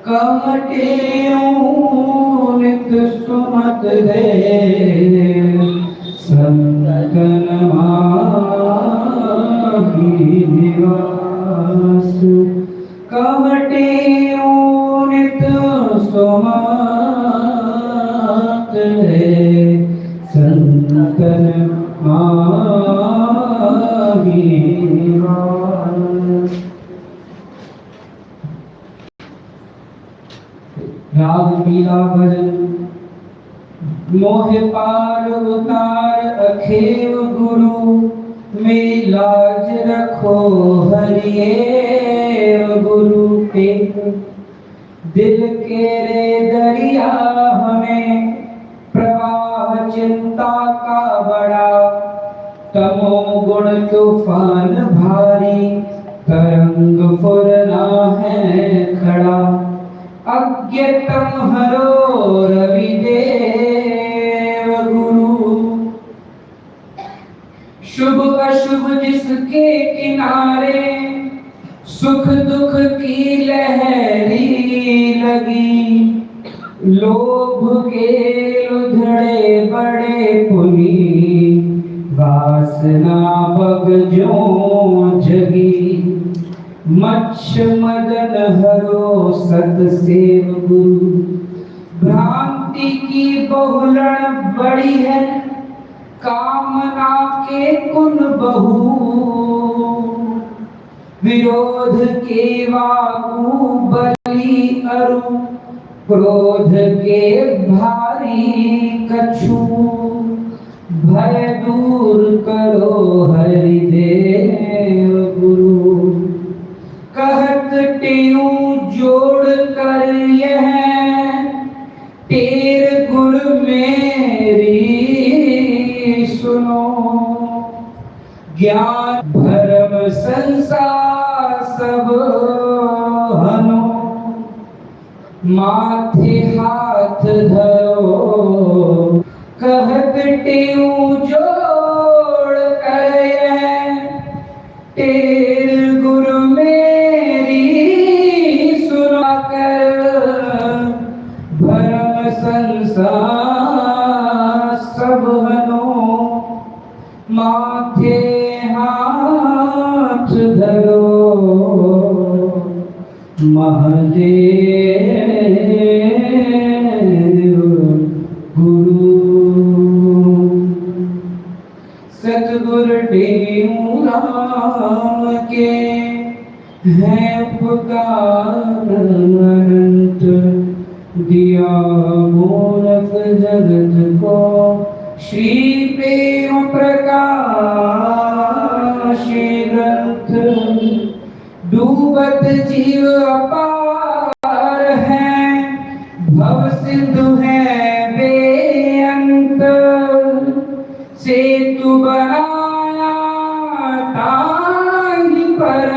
कमटे नित सुमत दे संतन माही निवास कमटे नित सुमत दे संतन माही निवास। राग पीला भजन मोह पार उतार अखेव गुरु में लाज रखो हरिये गुरु के दिल के रे दरिया हमें प्रवाह चिंता का बड़ा तमो गुण तूफान भारी तरंग फुरना है खड़ा अज्ञतम हरो रवि देव गुरु शुभ अशुभ जिसके किनारे सुख दुख की लहरी लगी लोभ के लुधड़े बड़े पुनी वासना बगजों जगी मच्छ मदन हरो सतसेव गुरु भ्रांति की बहुलण बड़ी है कामना के कुन बहु विरोध के वागु बलि अरु क्रोध के भारी कछु भय दूर करो हरिदेव गुरु कहत टेऊ जोड़ कर यह तेर गुर मेरी सुनो ज्ञान भरम संसार सब हनो माथे हाथ धरो कहत टेऊ जोड़ कर यह तेर गुरु मेरी सुना कर भरम संसार सब हनो माथे हाथ धरो महादेव गुरु। सतगुरु टेऊराम के हैं उपकार अनंत, दिया मूलक जगत को श्री प्रेम प्रकाश ग्रंथ। डूबत जीव अपार है, भव सिंधु है बेअंत। सेतु बनाया ताहि पर,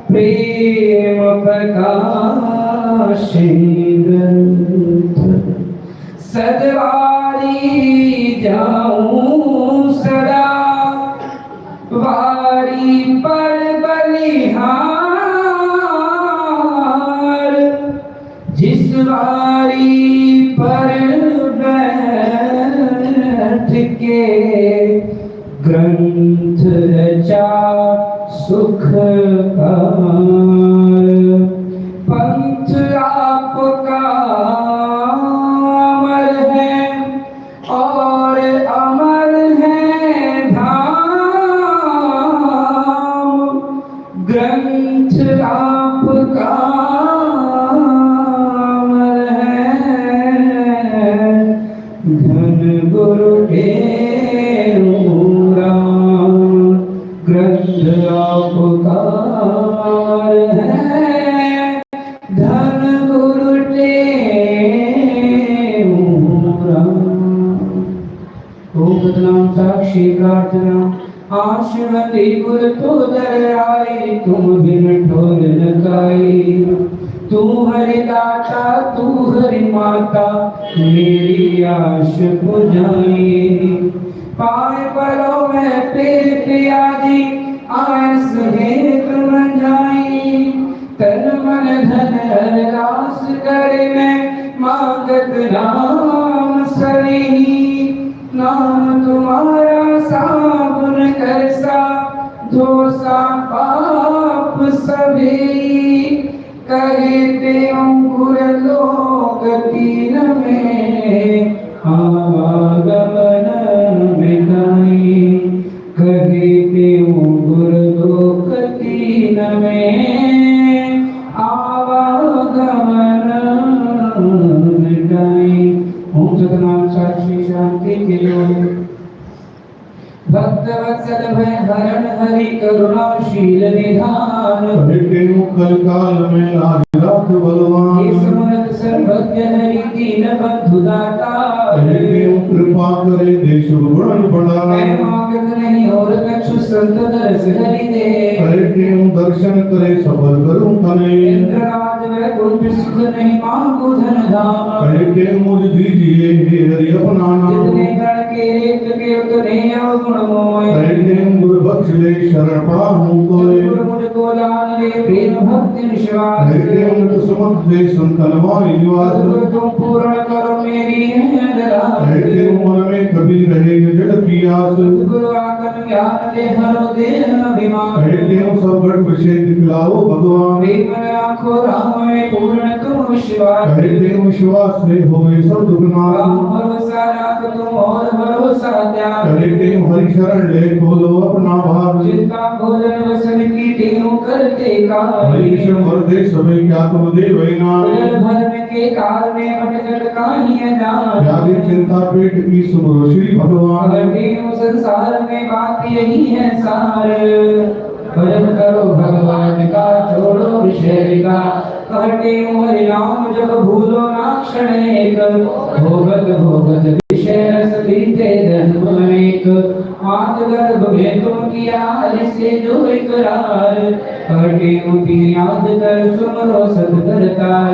प्रेम प्रकाश ग्रंथ। सदवारी जाऊं सदा, वारी पर बलिहार। जिस वारी पर बैठ के ग्रंथ रचा सुख पार। पंथ आपका अमर है और अमर है धाम। ग्रंथ आपका अमर है, धन गुरु टेऊराम। ग्रंथ आपका अमर है, धन गुरु टेऊराम। ओम सतनाम साक्षी प्रार्थना। आशवती गुर तो दर आई, तुम बिन ठोर न काई। तू हरि दाता तू हरि माता, मेरी आश बुझाई। पाए पलों में तेरे प्याजी, आस हेत न जाई। तन मन धन हर रास करे, मैं मांगत नाम सही। नाम तुम्हारा साबुन करसा, धोसा पाप सभी। कहते अंकुर लोक तीन में, आवागमन मिटाई। कहते अंकुर लोक तीन में, आवागमन मिटाई। ओम सतनाम साक्षी शांति के लिए। भक्त वत्सल भय हरण हरि करुणाशील निधान। कल काल में लाज राख बलवान। समरथ सर्वज्ञ हरि दीन बंधु दाता। कृपा करे देश गुण बढ़ाए। मांगत नहीं और कछु संत दर्श हरि दे। दर्शन करे सफल करूं तने। इंद्रराज वैकुंठ सुख नहीं मांगू धन धाम। मुझ दीजिए हे हरि अपना नाम। जितने गण के रेत के उतने अवगुण मोय। गुरु बख्श ले शरण पाहूं कोय। मुझको लाल ले प्रेम भक्ति विश्वास। समझ ले संतन वाणी निवास। तुम पूर्ण करो मेरी मन में कभी रहे जड़ की आस। गुरु आकर ज्ञान दे हरो देह अभिमान। सब गढ़ विषय दिखलाओ भगवान। प्रेम आँखों राम में पूर्ण तुम विश्वास। विश्वास से होए सब दुख नाश। भरोसा राख तुम और भरोसा त्याग। हरि शरण ले खोलो अपना भाग। चिंता भोजन वसन की तीनों करते कार्य। दे समय क्या तुम दे वैना। धर्म के काल में भटकत काहि अजान। त्यागी चिंता पेट की सुमरो श्री भगवान। संसार में बात यही है सार। भजन करो भगवान का छोड़ो विषय का। कहते हरि नाम जब भूलो ना क्षण एक। भोगत भोगत विषय रस लीते जन्म अनेक। आद गर्भ में तुम किया हरि से जो इकरार। कहते उठी याद कर सुमरो सत करतार।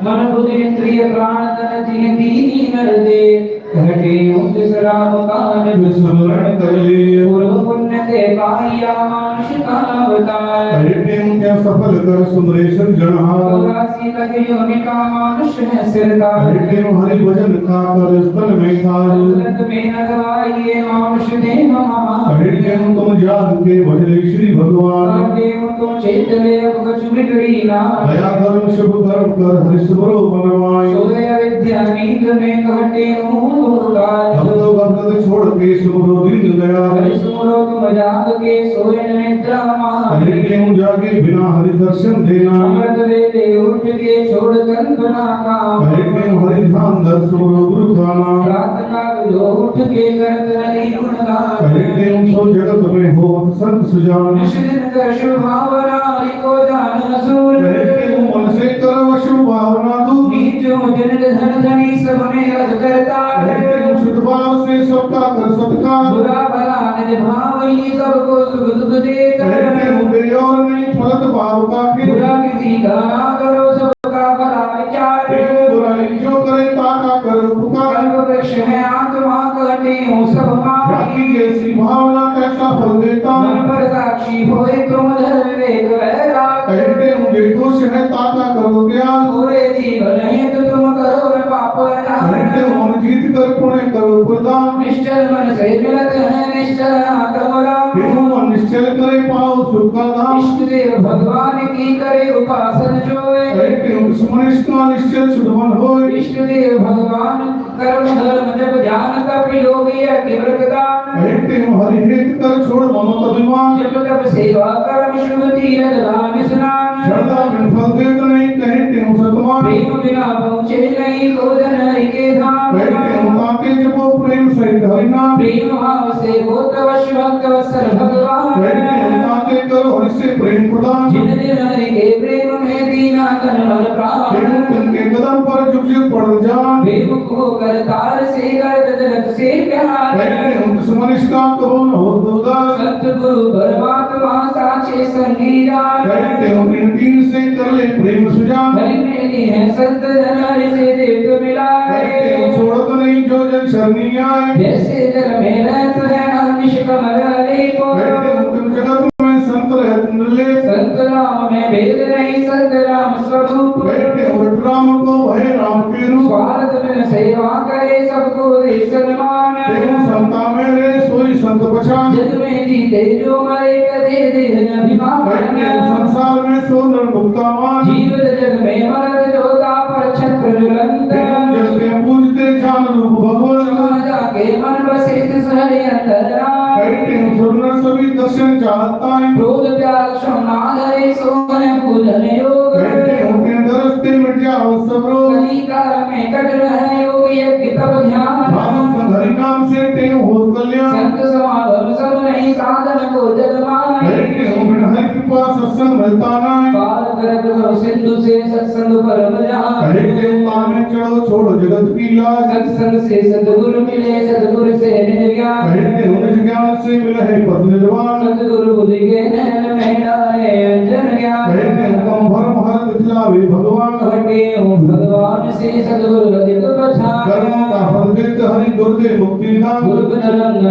मन बुद्धि इंद्रिय प्राण तन जिय दीन दे घटे उस राम कान विस्मरण कर ले पूर्व पुण्य के पाया मानुष का अवतार हरिप्रेम क्या सफल कर सुंदरेशन जनार चौरासी लगे योनि का मानुष है सिरदार हरिप्रेम हरि भजन का कर स्तन में खार तुरंत में न गवाइए मानुष देह महान हरिप्रेम तुम जाग के भजले श्री भगवान देव तुम चेतले अब कछु बिगड़ी ना दया कर्म शुभ कर्म कर हरि सुबरो बनवाई सोए अविद्या नींद में घटे हम तो भक्त छोड़ के सुबरो दिन गया सुमरो तुम जाग के सोए निद्रा मान हरिप्रेम जागे बिना हरि दर्शन देना अमृत वेले उठ के छोड़ कल्पना का हरिप्रेम हरि ध्यान दर सुबरो गुरु खाना प्रार्थना लो उठ के करत रही गुणगान हरिप्रेम सो जगत में हो संत सुजान निश्चित कर शुभ भावना को जान असुर हरिप्रेम मन से करो शुभ भावना दूर नीचो जन धन धनी सब में रज करता है हरिप्रेम शुद्ध भाव से सबका कर सत्कार बुरा भला निज भाव ही सबको सुख दुख देता हरिप्रेम है मेरे और नहीं फलत भाव का खेल बुरा किसी का ना करो सबका भला विचार बुराई जो करे ताका कर पुकार कल्प वृक्ष है आत्मा कहते हूँ सब जाति माही जैसी भावना कैसा फल देता मन पर साक्षी होए तुम धर्म विवेक वैराग कहते मुझे दोष है ताका करो त्याग पूरे जीवन है तो तुम करो पाप कहते नाम मन जीत कर पुण्य करो प्रदान निश्चल मन से मिलत है निश्चल आत्मरा केहू मन निश्चल करे पाओ सुख का धाम इष्ट देव भगवान की करे उपासन जोए कहते दुश्मन इसका निश्चल शुद्ध मन होए इष्ट देव भगवान कर्म धर्म जब ध्यान तब योगी अतिव्रतदान कहते हरि हित कर छोड़ ममत अभिमान जब तब सेवा कर्म शुभ तीरथ धाम स्नान श्रद्धा बिन फल देत नहीं कहते हूँ सतमान प्रेम बिना पहुँचे नहीं गोधन हरि के धाम कहते हूँ ताके जपो प्रेम सहित हरिनाम प्रेम भाव से गोत्रवश भक्त वत्सल भगवान कहते हूँ ताके करो हरि से प्रेम प्रदान जिन दिन हरि के प्रेम में दीना तन मन प्राण प्रेम उनके कदम पर झुक झुक पड़ जान प्रेम को करतार से कर जगत से प्यार कहते हूँ दुश्मन इसका कहो न हो तो उदास सतगुरु परमात्मा साचे संगीदार कहते हूँ इन तीन से कर ले प्रेम सुजान हरि मेली है संत जन हरि से देव मिलाए कहते हूँ छोड़त नहीं जो जन शरणी आए जैसे जल में रहत है अनिश कमल हरि को कहते हूँ तुम जगत में संत रहत निर्ले संत राम में भेद नहीं संत राम स्वरूप कहते हूँ राम को भय राम के रूप स्वार्थ में सेवा करे सबको दे सन्मान देखो संता मेरे सोई संत पहचान जग में जीते जो मरे कदे दे कहते अभिमान हूँ संसार में सोनर मुक्ता मान जीव जग में मरद जोता पर छत्र ज्वलंत जलते पूजते जान रूप भगवान राजा के मन बसे तिस हरि अंतरा कहते हूँ सुरनर सभी दर्शन चाहता है क्रोध त्याग क्षमा हरे सोन पूजन योग कहते हूँ के दरस्ते मिट जाओ सब रोग कलिकाल में कट रहे योग यज्ञ तब ध्यान नाम संहरि नाम से ते हो कल्याण संत समागम सब नहीं साधन को जग माने कहते हूँ बिन हरि कृपा सत्संग रहता न पार करत करो सिंधु से सत्संग परम जहान कहते हूँ ताने चढ़ो छोड़ो जगत की लाज सत्संग से सद्गुरु मिले सद्गुरु से निज ज्ञान कहते हूँ निज ज्ञान से मिले है पद निर्वाण सद्गुरु बुद्धि के नैन में डाले अंजन ज्ञान कहते हूँ कम भरम हर दिखलावे भगवान घटे हूँ भगवान से सद्गुरु अधिक पछान कर्मों का फल देते हरि गुरुदेव मुक्ति दान गुरु बिन रंग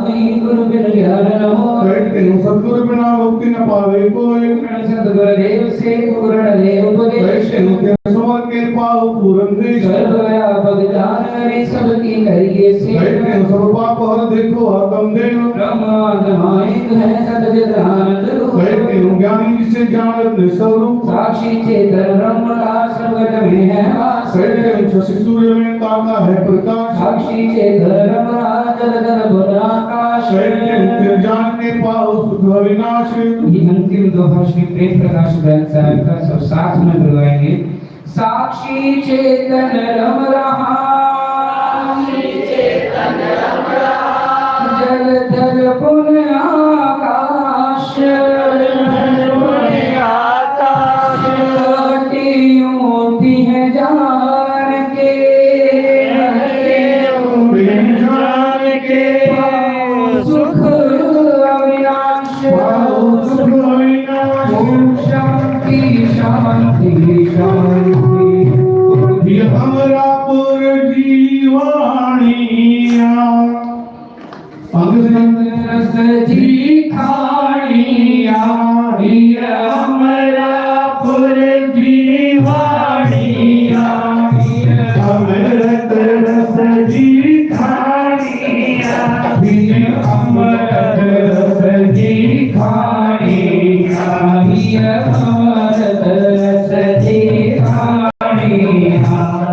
नहीं गुरु बिन ज्ञान न हो कहते हूँ सतगुरु बिना मुक्ति न पावे कोई सद्गुरु देव से पूर्ण देव उपदेश कहते हूँ के स्वर के पाओ पूरन देश सर्व व्यापक जान हरि सबकी करिए कहते से हूँ सब पाप हर देखो आत्म देव ब्रह्मात्मायिक है सदचित आनंद रूप कहते हूँ ज्ञानी जिसे जानत निस्वरूप साक्षी चेतन ब्रह्म का सर्वगत में है वास कहते हूँ शशि सूर्य में ताका है प्रकाश साक्षी चेतन ब्रह्म जल जल बुन आकाश कहते हूँ के जान के पाओ सुख अविनाश ये अंतिम दोहा श्री प्रेम प्रकाश ग्रंथ साहिब का सब साथ में बुलवाएंगे साक्षी चेतन रम रहा जल जल पुन आकाश कोटि होती है जान के प्रेम जान के सुख अविनाश पाओ सुख अविनाश ओम शांति शांति शांति जी खानिया अमरापुर की वाणिया अमृत रस जी खानिया अमृत रस जी खानिया अमृत रस जी खानिया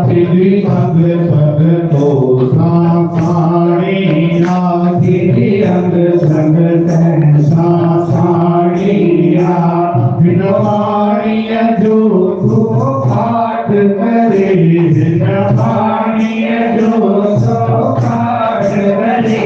सिद्धि अंग संग तो सानिया सिद्धि अंग संग सा सानिया विनवाणिय जो सो पाठ करे विनवाणिय जो सो पाठ करे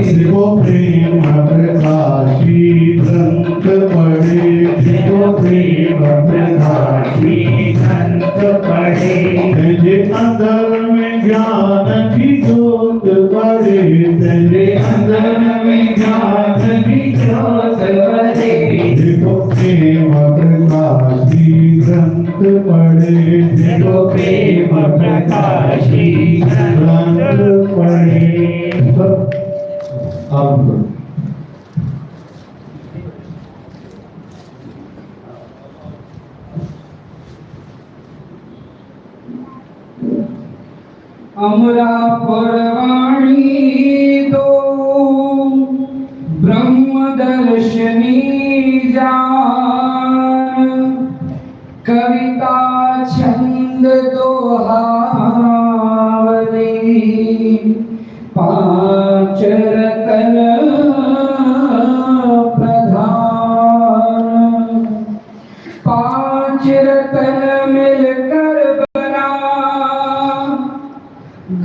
शिव प्रेम प्रकाशी ग्रंथ पढ़े शिव प्रेम प्रकाशी ग्रंथ पढ़े तेरे अंदर में ज्ञान की ज्योत पड़े तेरे अंदर में ज्ञान की ज्योत पड़े शिव प्रेम प्रकाशी ग्रंथ पढ़े शिव प्रेम प्रकाशी ग्रंथ पढ़े आप अमरापुर वाणी दो ब्रह्म दर्शनी जान कविता छंद दोहावली पांच रतन प्रधान पांच रतन मिलकर बना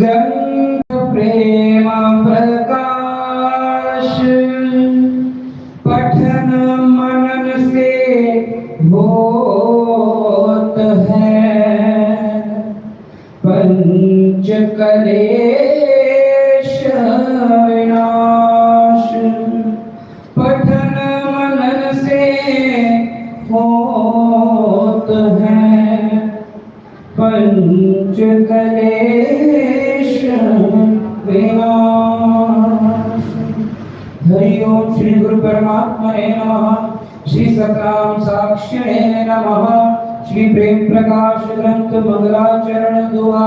गंग प्रेम प्रकाश पठन मनन से होत है पंच कलेश विनाश पठन मनन से होत है पंच कलेश विनाश। हरि ओम श्री गुरु परमात्मने नमः। श्री सतराम साक्षिणे नमः। श्री प्रेम प्रकाश ग्रंथ मंगलाचरण दुआ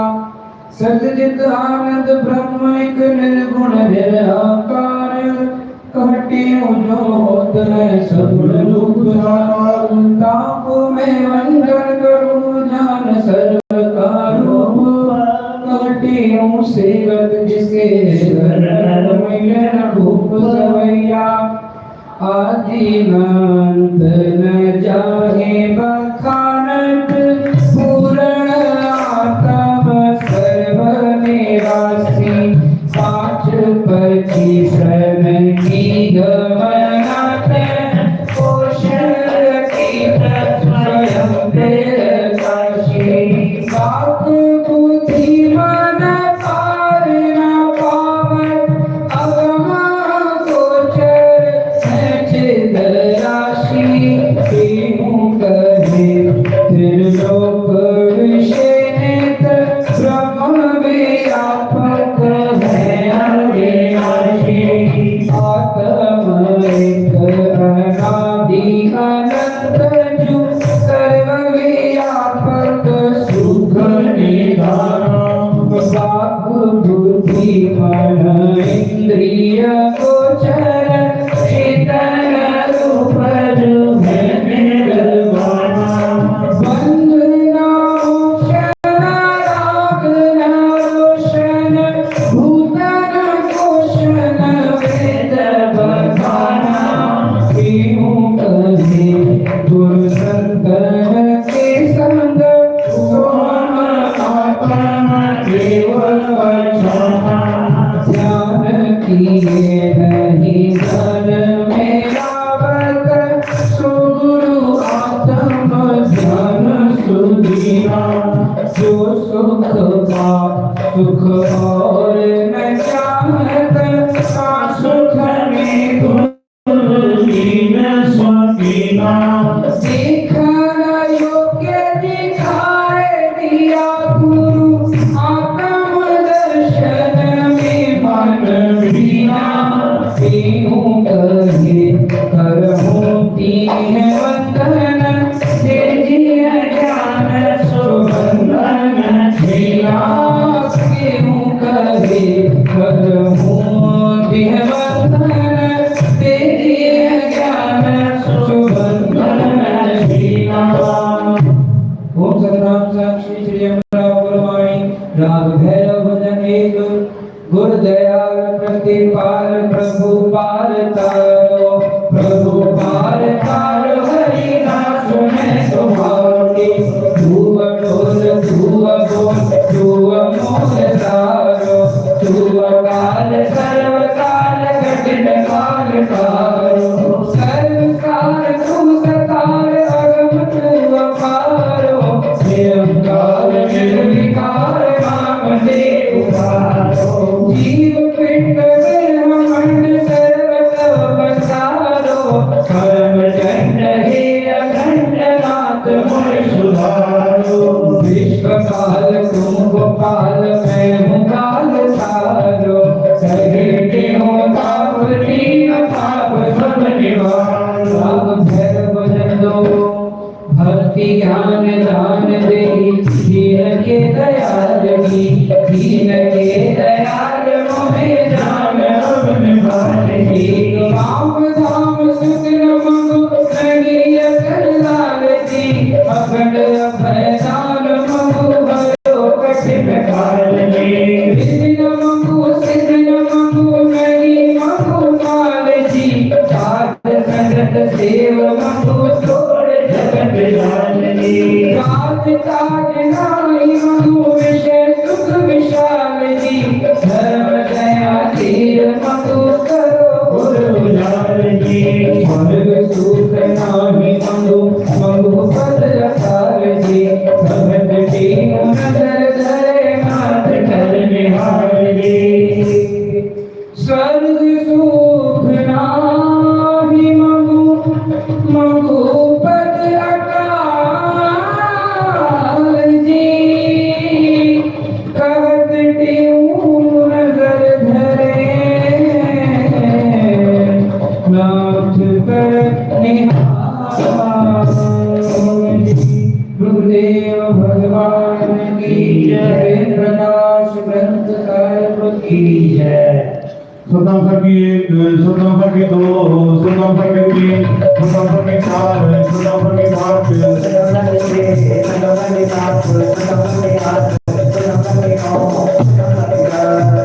सतजित आनंद ब्रह्म एक निर्गुण निराकार कहते जो होत है सगुण रूप साकार ताको मैं वंदन करूं जान सर्वकारो कहते सेवक जिसे शरण मिलन भूप सवैया आदि अंत न जाहे बखानत पूर्ण आत्म सर्व निवासी पांच पची श्रम की गमनात पोषण की स्वयं प्रकाशी बाप बुद्धि मन पार न पावन अगमा गोचर चिद राशि प्रेम कहे त्रिलोक विषेत ब्रह्म व्यापक है अविनाशी आत्म एक अनादि अनंत जो सर्व व्यापक सुख निधान वाक बुद्धि मन इंद्रिय गोचर चेतन रूप जो है निर्वाण वंदना मोक्षण राग न रोशन भूतन पोषण वेद बखाना क्यों कहे गुरु संतन के संग सोम आत्मा केवल वचना ध्यान किए नहीं धन मेरा बत सो गुरु आत्म ध्यान सुधीरा जो सुख का सुख और न चाहत सा सुख में गुरु लीन स्वामीना देखना योग्य दिखाए दिया गुरु आत्म दर्शन में मन बिना क्यों कहे बार बार हरि दास में तुम्हारी धुव ढोल धुव बोल धुव मोह तारो धुव काल सर्व काल कठिन काल तारो सर्व काल तू सतार अगम तू अपारो निरंकार निर्विकार नाम दे उधारो जीव पिंड ब्रह्मांड सर्वतः पसारो कर्म दंड हे अखंड नाथ मुनि सुधारो विश्व काल तुम गोपाल मैं हूँ काल सारो कहते हो ताप दीन ताप सब निवारो अब भैरव बंदो भक्ति ज्ञान दान दे दीन के दयाल की दीन के दयाल मोहे जान अब निभाने राम धाम सुख मंगो नहीं अकल लाल जी अखंड अभय दान मंगो भरो कठिन काल में विघ्न मंगो सिद्ध मंगो नहीं मंगो काल जी साध संगत सेव मंगो तोड़ जगत जाननी काज काज नाई मंगो विषय सुख विशाल जी धर्म दया धीर मंगो करो गुरु जान जी स्वर्ग सुख नाही मंगो मंगो पद अपार जी भगत टीम नजर धरे मात कर निहार जी स्वर्ग सुख नाही मंगो मंगो पद अकाल जी कहत टीम नजर धरे नाथ कर निहार गुरुदेव भगवान की जय प्रकाश ग्रंथ साहिब की जय सतनाम साखी एक सतनाम साखी दो सतनाम साखी तीन सतनाम साखी चार सतनाम साखी पाँच सतनाम साखी सात सतनाम साखी आठ सतनाम साखी नौ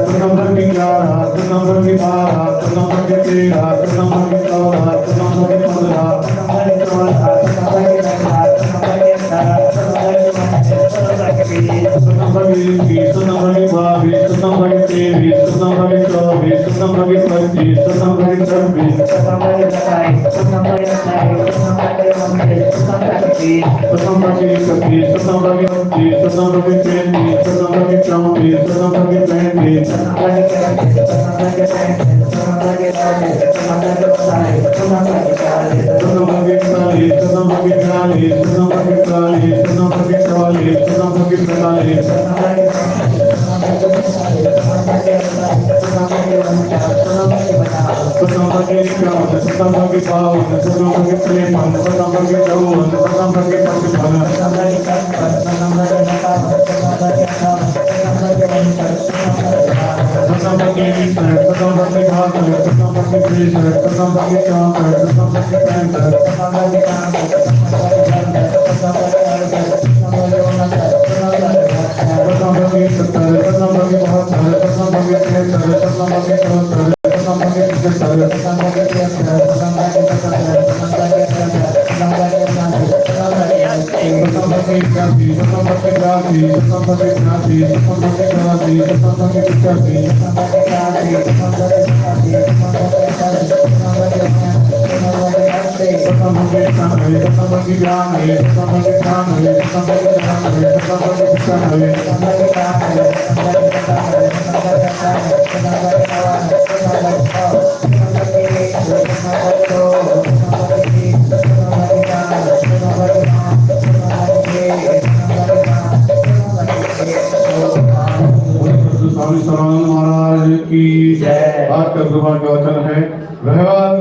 सतनाम साखी 11 सतनाम साखी 12 सतनाम साखी 13 सतनाम साखी 14 सतनाम साखी 15 सतनाम साखी 16 सतनाम साखी 17 सतनाम साखी 18 सतनाम साखी 19 सतनाम साखी 20 सतनाम साखी 22 सतनाम साखी 23 सतनाम साखी 24 सतनाम साखी 25 सतनाम साखी 26 सतनाम साखी 27 सतनाम साखी 28 सतनाम साखी 29 सतनाम साखी 30 सतनाम साखी 31 सतनाम साखी 32 सतनाम साखी 33 सतनाम साखी 34 सतनाम साखी 35 सतनाम साखी 36 सतनाम साखी 37 सतनाम साखी 38 सतनाम साखी 39 सतनाम साखी 40 सतनाम साखी 41 सतनाम साखी 42 सतनाम साखी 43 सतनाम साखी 44 सतनाम साखी 45 सतनाम साखी आज का भगवान का वचन है, व्यवहार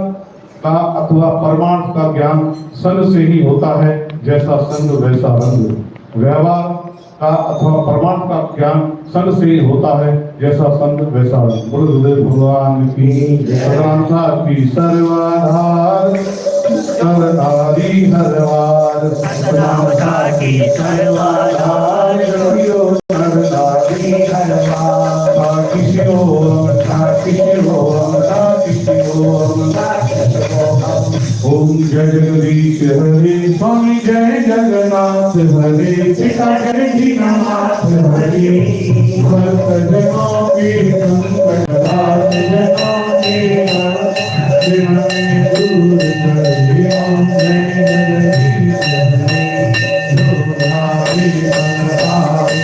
का अथवा परमार्थ का ज्ञान संग से ही होता है, जैसा संग वैसा रंग। व्यवहार का अथवा परमार्थ का ज्ञान संग से ही होता है, जैसा संग वैसा रंग। गुरुदेव भगवान की सदांसा की सर्वाधार सर्वधारी हरवार सदांसा की सर्वाधार सर्वधारी हरवार साक्षी ओम साक्षी ओम साक्षी ओम ओम जय जगदीश हरे स्वामी जय जगन्नाथ हरे पिता जय दीनानाथ हरे भक्त जनों के संकट हाथ जनों के दिन में दूर करे ओम जय जगदीश हरे लोहारी बलहारी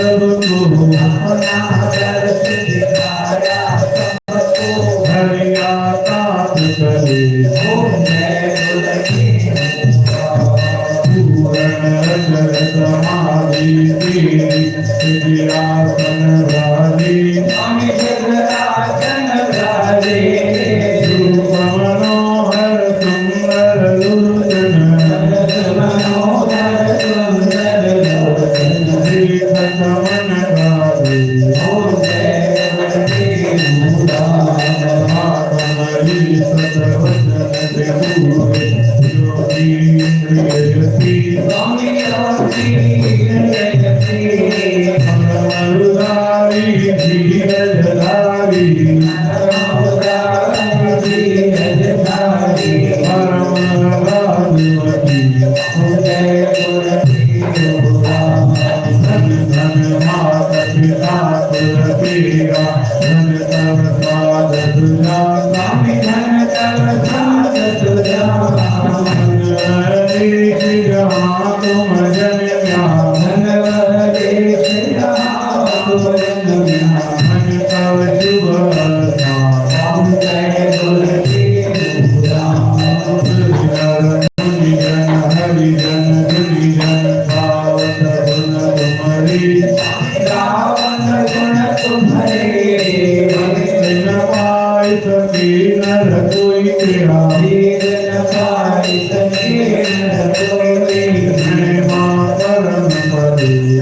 Thank you. Hare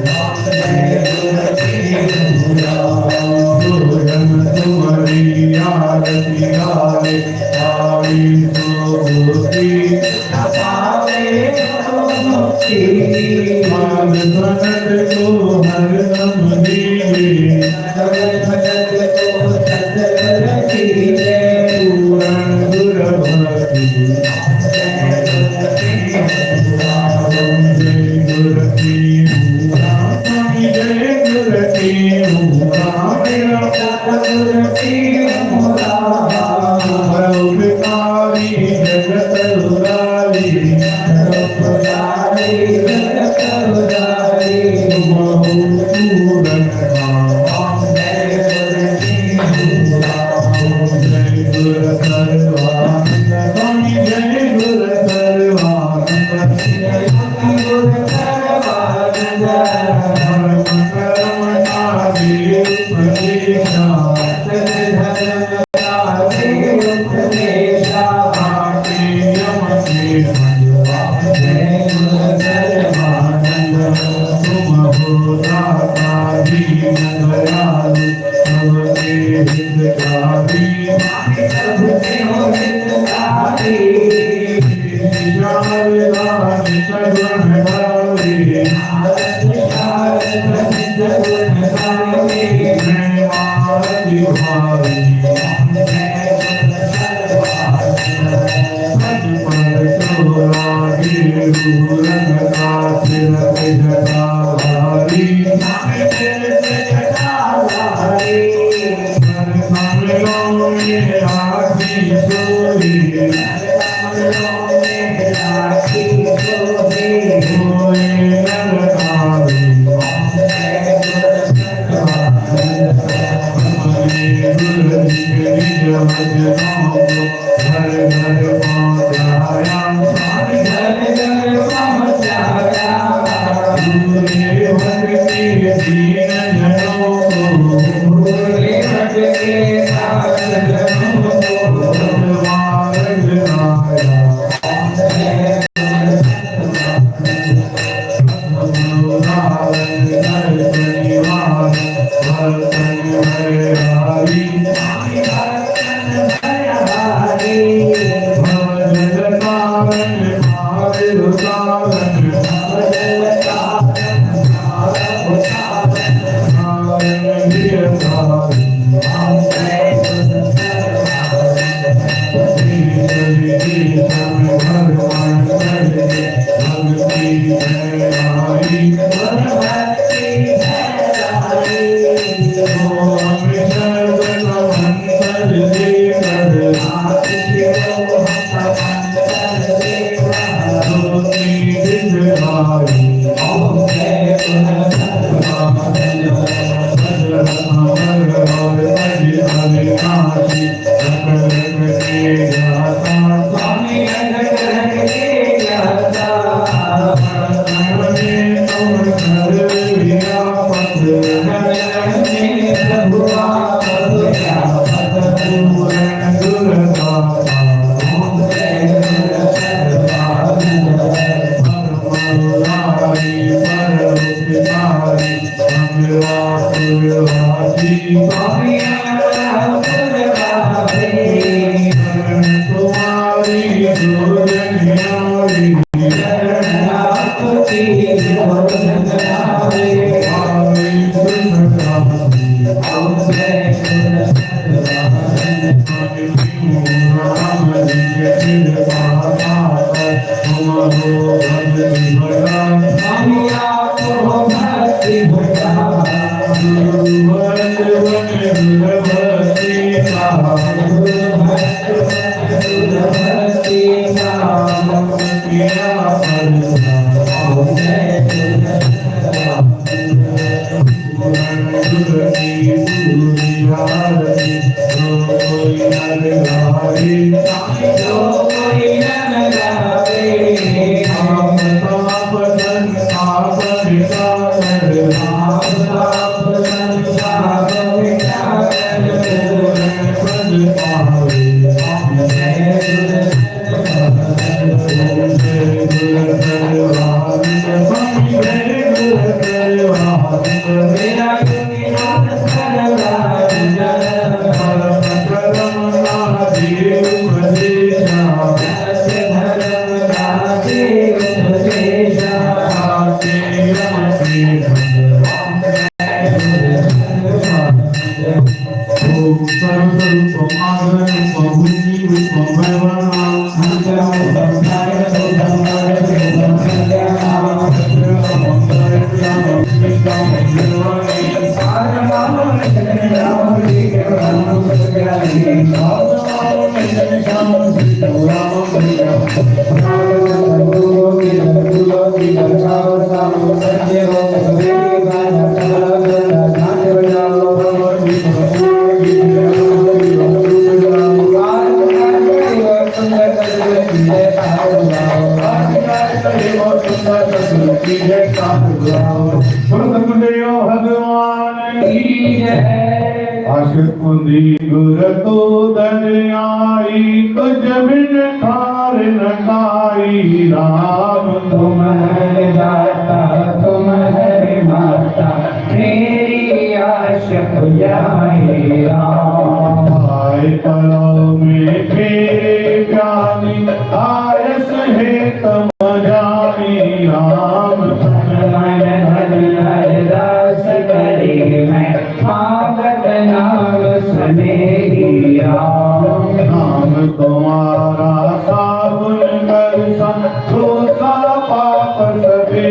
आशिक मुंदी गुर तो दन आई कुछ बिन खार न खाई राम तुम है दाता तुम है माता मेरी आशिक जाए राम। आए पलव में फेरे प्याली आयस है तम जानी राम मन धन अरदास करे मैं मांगत नाम सुने ही राम। नाम तुम्हारा साबुन दर्शन दोसा पाप सबे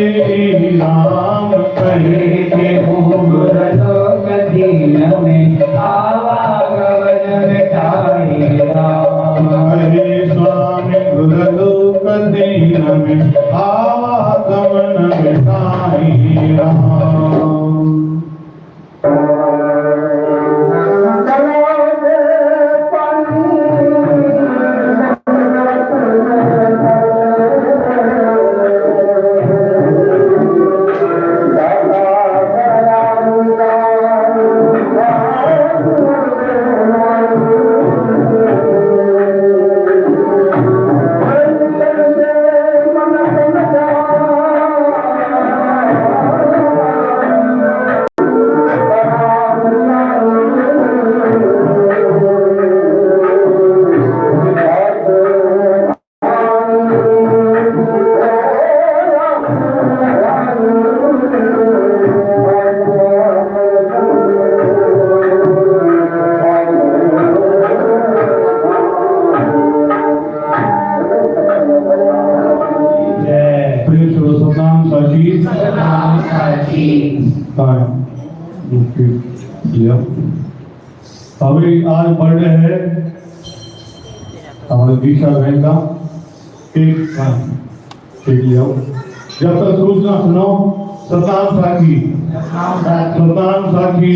राम कहे के उम्र लोक दीन में आवागमन मिटाए राम। हरे स्वामी गुरुलोक दीन में आवागमन मिटाई राम। अभी आज बर्थडे है हमारे दीक्षा बहन का केक लिया। जब तक सूचना सुनो सतनाम साखी सतनाम साखी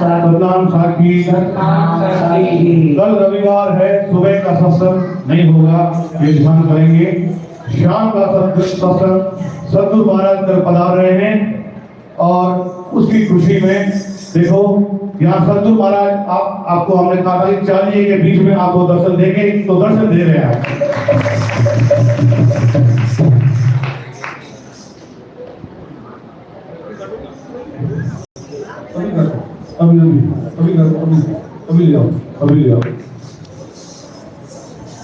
सतनाम साखी। कल रविवार है, सुबह का सत्संग नहीं होगा, ये ध्यान करेंगे। शाम का सत्संग सतगुरु महाराज कर पधार रहे हैं और उसकी खुशी में देखो यहाँ सतगुरु महाराज आपको हमने कहा था 40 के बीच में आपको दर्शन देंगे, तो दर्शन दे रहे हैं। अभी ले आओ।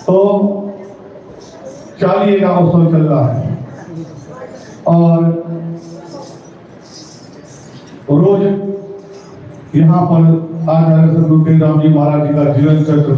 तो 40 का अवसर चल रहा है और रोज यहाँ पर आचार्य सतगुरु टेकराम जी महाराज जी का जीवन चक्र